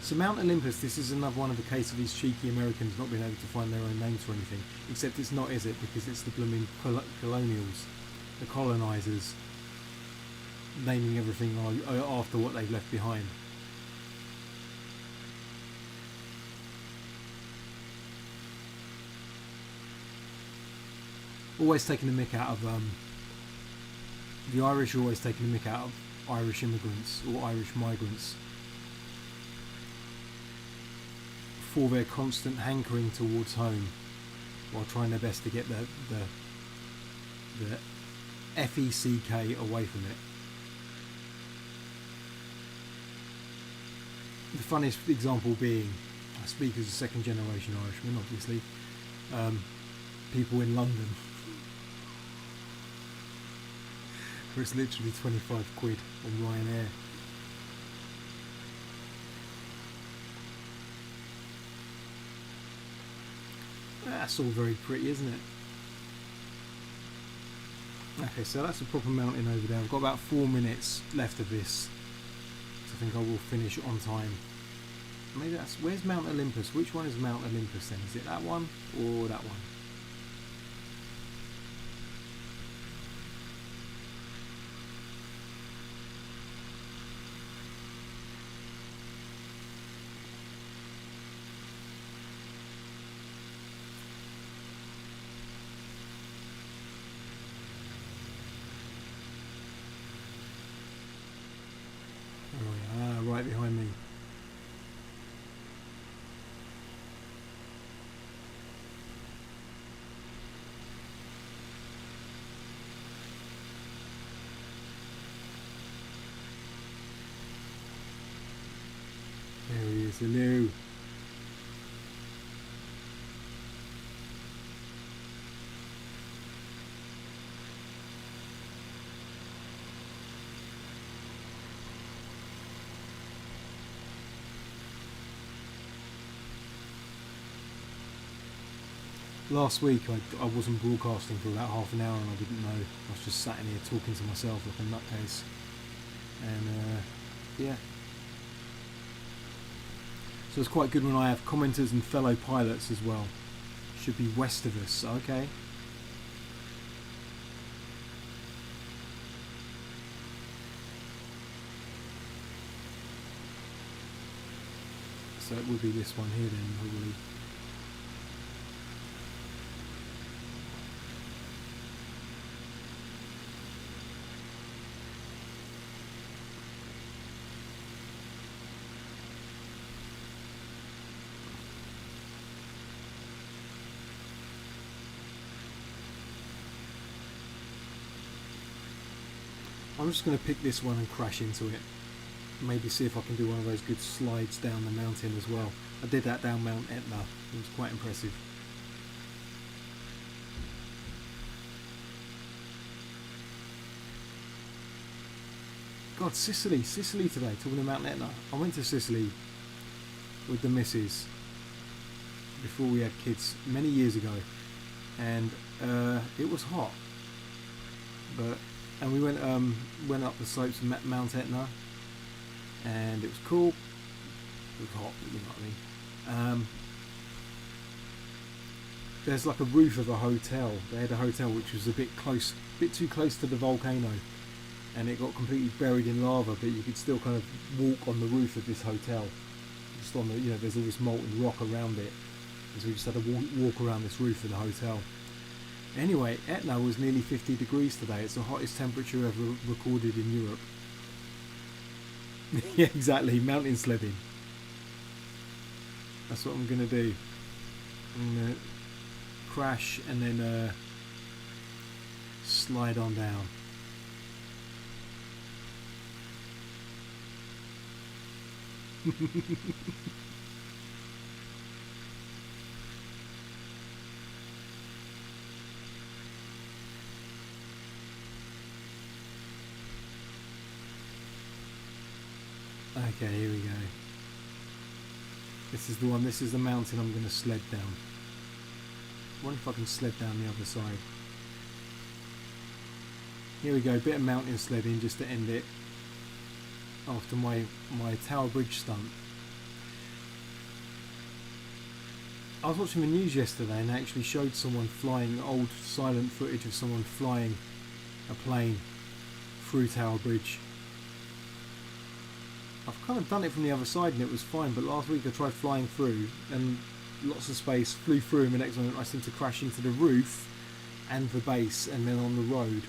So Mount Olympus, this is another one of the case of these cheeky Americans not being able to find their own names for anything. Except it's not, is it? Because it's the blooming colonials, the colonisers, naming everything after what they've left behind. Always taking the mick out of the Irish are always taking the mick out of Irish immigrants or Irish migrants for their constant hankering towards home, while trying their best to get the FECK away from it. The funniest example being, I speak as a second generation Irishman, obviously, people in London. Where it's literally 25 quid on Ryanair. That's all very pretty, isn't it? Okay, so that's a proper mountain over there. I've got about 4 minutes left of this, so I think I will finish on time. Maybe that's... Where's Mount Olympus? Which one is Mount Olympus then? Is it that one or that one? Oh, yeah, right behind me. There he is, hello. Last week I wasn't broadcasting for about half an hour and I didn't know. I was just sat in here talking to myself like a nutcase. And yeah. So it's quite good when I have commenters and fellow pilots as well. Should be west of us, okay. So it would be this one here then, probably. I'm just going to pick this one and crash into it. Maybe see if I can do one of those good slides down the mountain as well. I did that down Mount Etna. It was quite impressive. God, Sicily today, talking about Mount Etna. I went to Sicily with the missus before we had kids many years ago, and it was hot. And we went up the slopes of Mount Etna, and it was cool. It was hot, you know what I mean. There's like a roof of a hotel. They had a hotel which was a bit too close to the volcano, and it got completely buried in lava. But you could still kind of walk on the roof of this hotel, just on the, you know, there's all this molten rock around it. And so we just had to walk around this roof of the hotel. Anyway, Etna was nearly 50 degrees today. It's the hottest temperature ever recorded in Europe. Yeah, exactly. Mountain sledding. That's what I'm going to do. I'm going to crash and then slide on down. Okay, here we go. This is the one, this is the mountain I'm going to sled down. I wonder if I can sled down the other side. Here we go, bit of mountain sledding just to end it. After my Tower Bridge stunt. I was watching the news yesterday and they actually showed someone flying, old silent footage of someone flying a plane through Tower Bridge. I've kind of done it from the other side and it was fine, but last week I tried flying through and lots of space, flew through, and the next moment I seemed to crash into the roof and the base and then on the road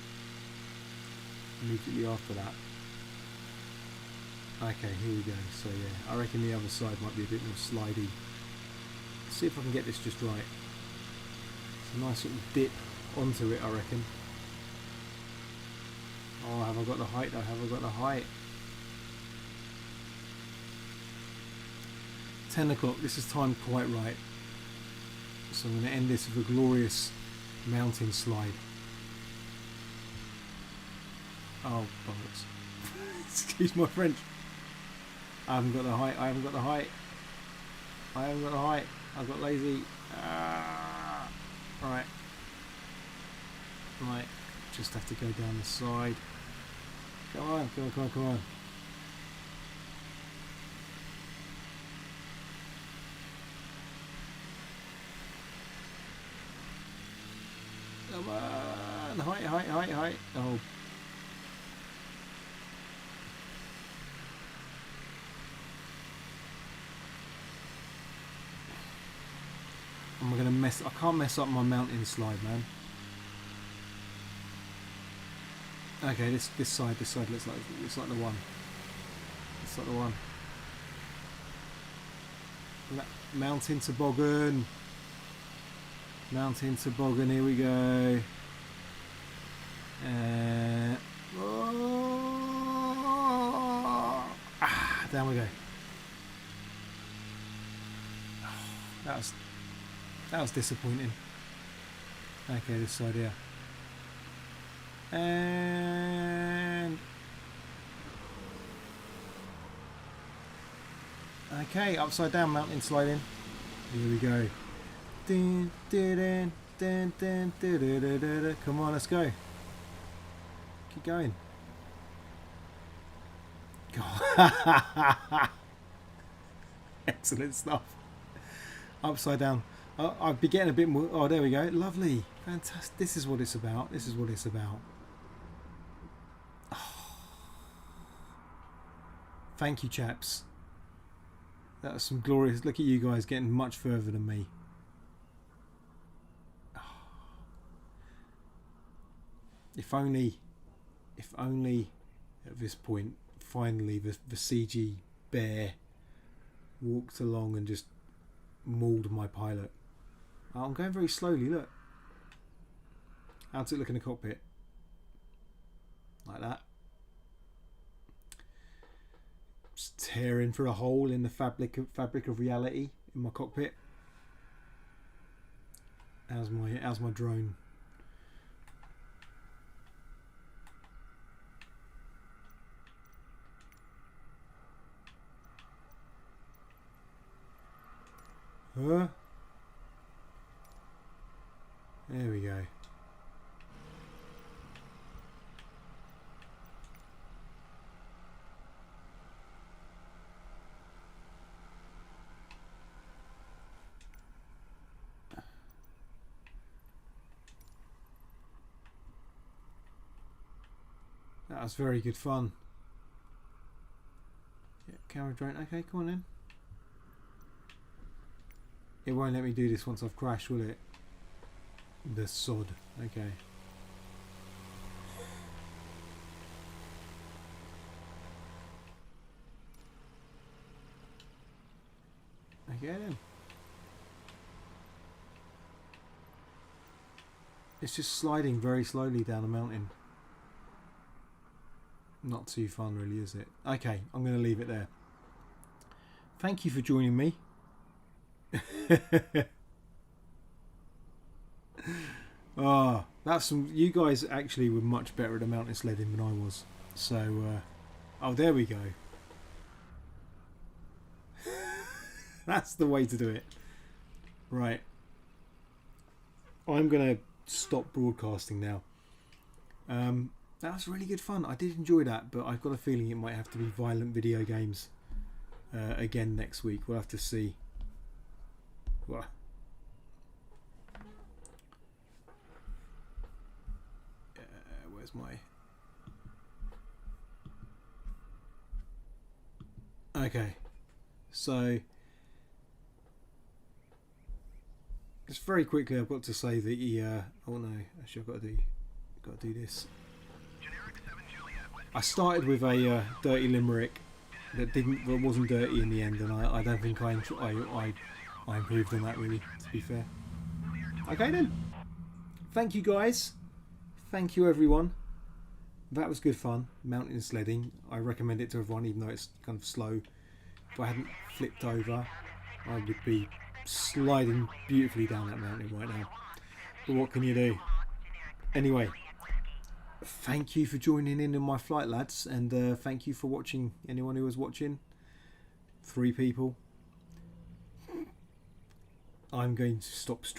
immediately after that. Okay, here we go. So yeah, I reckon the other side might be a bit more slidey. Let's see if I can get this just right. It's a nice little dip onto it, I reckon. Oh, have I got the height though? Have I got the height? 10 o'clock, this is timed quite right. So I'm going to end this with a glorious mountain slide. Oh, bollocks. Excuse my French. I haven't got the height, I haven't got the height. I haven't got the height, I've got lazy. Right. Right, just have to go down the side. Come on, come on, come on, come on. Come on, height, height, height, height. Oh. I'm gonna mess. I can't mess up my mountain slide, man. Okay, this side looks like the one. Looks like the one. Mountain toboggan. Mountain toboggan, here we go. Down we go. That was disappointing. Okay, this side here. And okay, upside down mountain sliding. Here we go. Dun, dun, dun, dun, dun, dun, dun, dun, dun, dun. Come on, let's go. Keep going. Excellent stuff. Upside down. I'd be getting a bit more. Oh, there we go. Lovely. Fantastic. This is what it's about. This is what it's about. Oh. Thank you, chaps. That was some glorious. Look at you guys getting much further than me. Oh. If only at this point, finally, the CG bear walked along and just mauled my pilot. Oh, I'm going very slowly, look. How's it look in the cockpit? Like that. Just tearing through a hole in the fabric of reality in my cockpit. How's my drone? Huh? There we go. That was very good fun. Yeah, camera drone. Okay, come on in. It won't let me do this once I've crashed, will it? The sod. Okay. Okay then. It's just sliding very slowly down a mountain. Not too fun really, is it? Okay, I'm going to leave it there. Thank you for joining me. Oh, that's some. You guys actually were much better at the mountain sledding than I was. So, oh, there we go. That's the way to do it. Right. I'm gonna stop broadcasting now. That was really good fun. I did enjoy that, but I've got a feeling it might have to be violent video games again next week. We'll have to see. Well, where's my... Okay, so just very quickly, I've got to say that oh no, actually I've got to do this. I started with a dirty limerick that wasn't dirty in the end, and I don't think I improved on that really, to be fair. Okay then. Thank you guys. Thank you everyone. That was good fun. Mountain sledding. I recommend it to everyone, even though it's kind of slow. If I hadn't flipped over, I would be sliding beautifully down that mountain right now. But what can you do? Anyway, thank you for joining in my flight, lads, and thank you for watching. Anyone who was watching, 3 people. I'm going to stop streaming.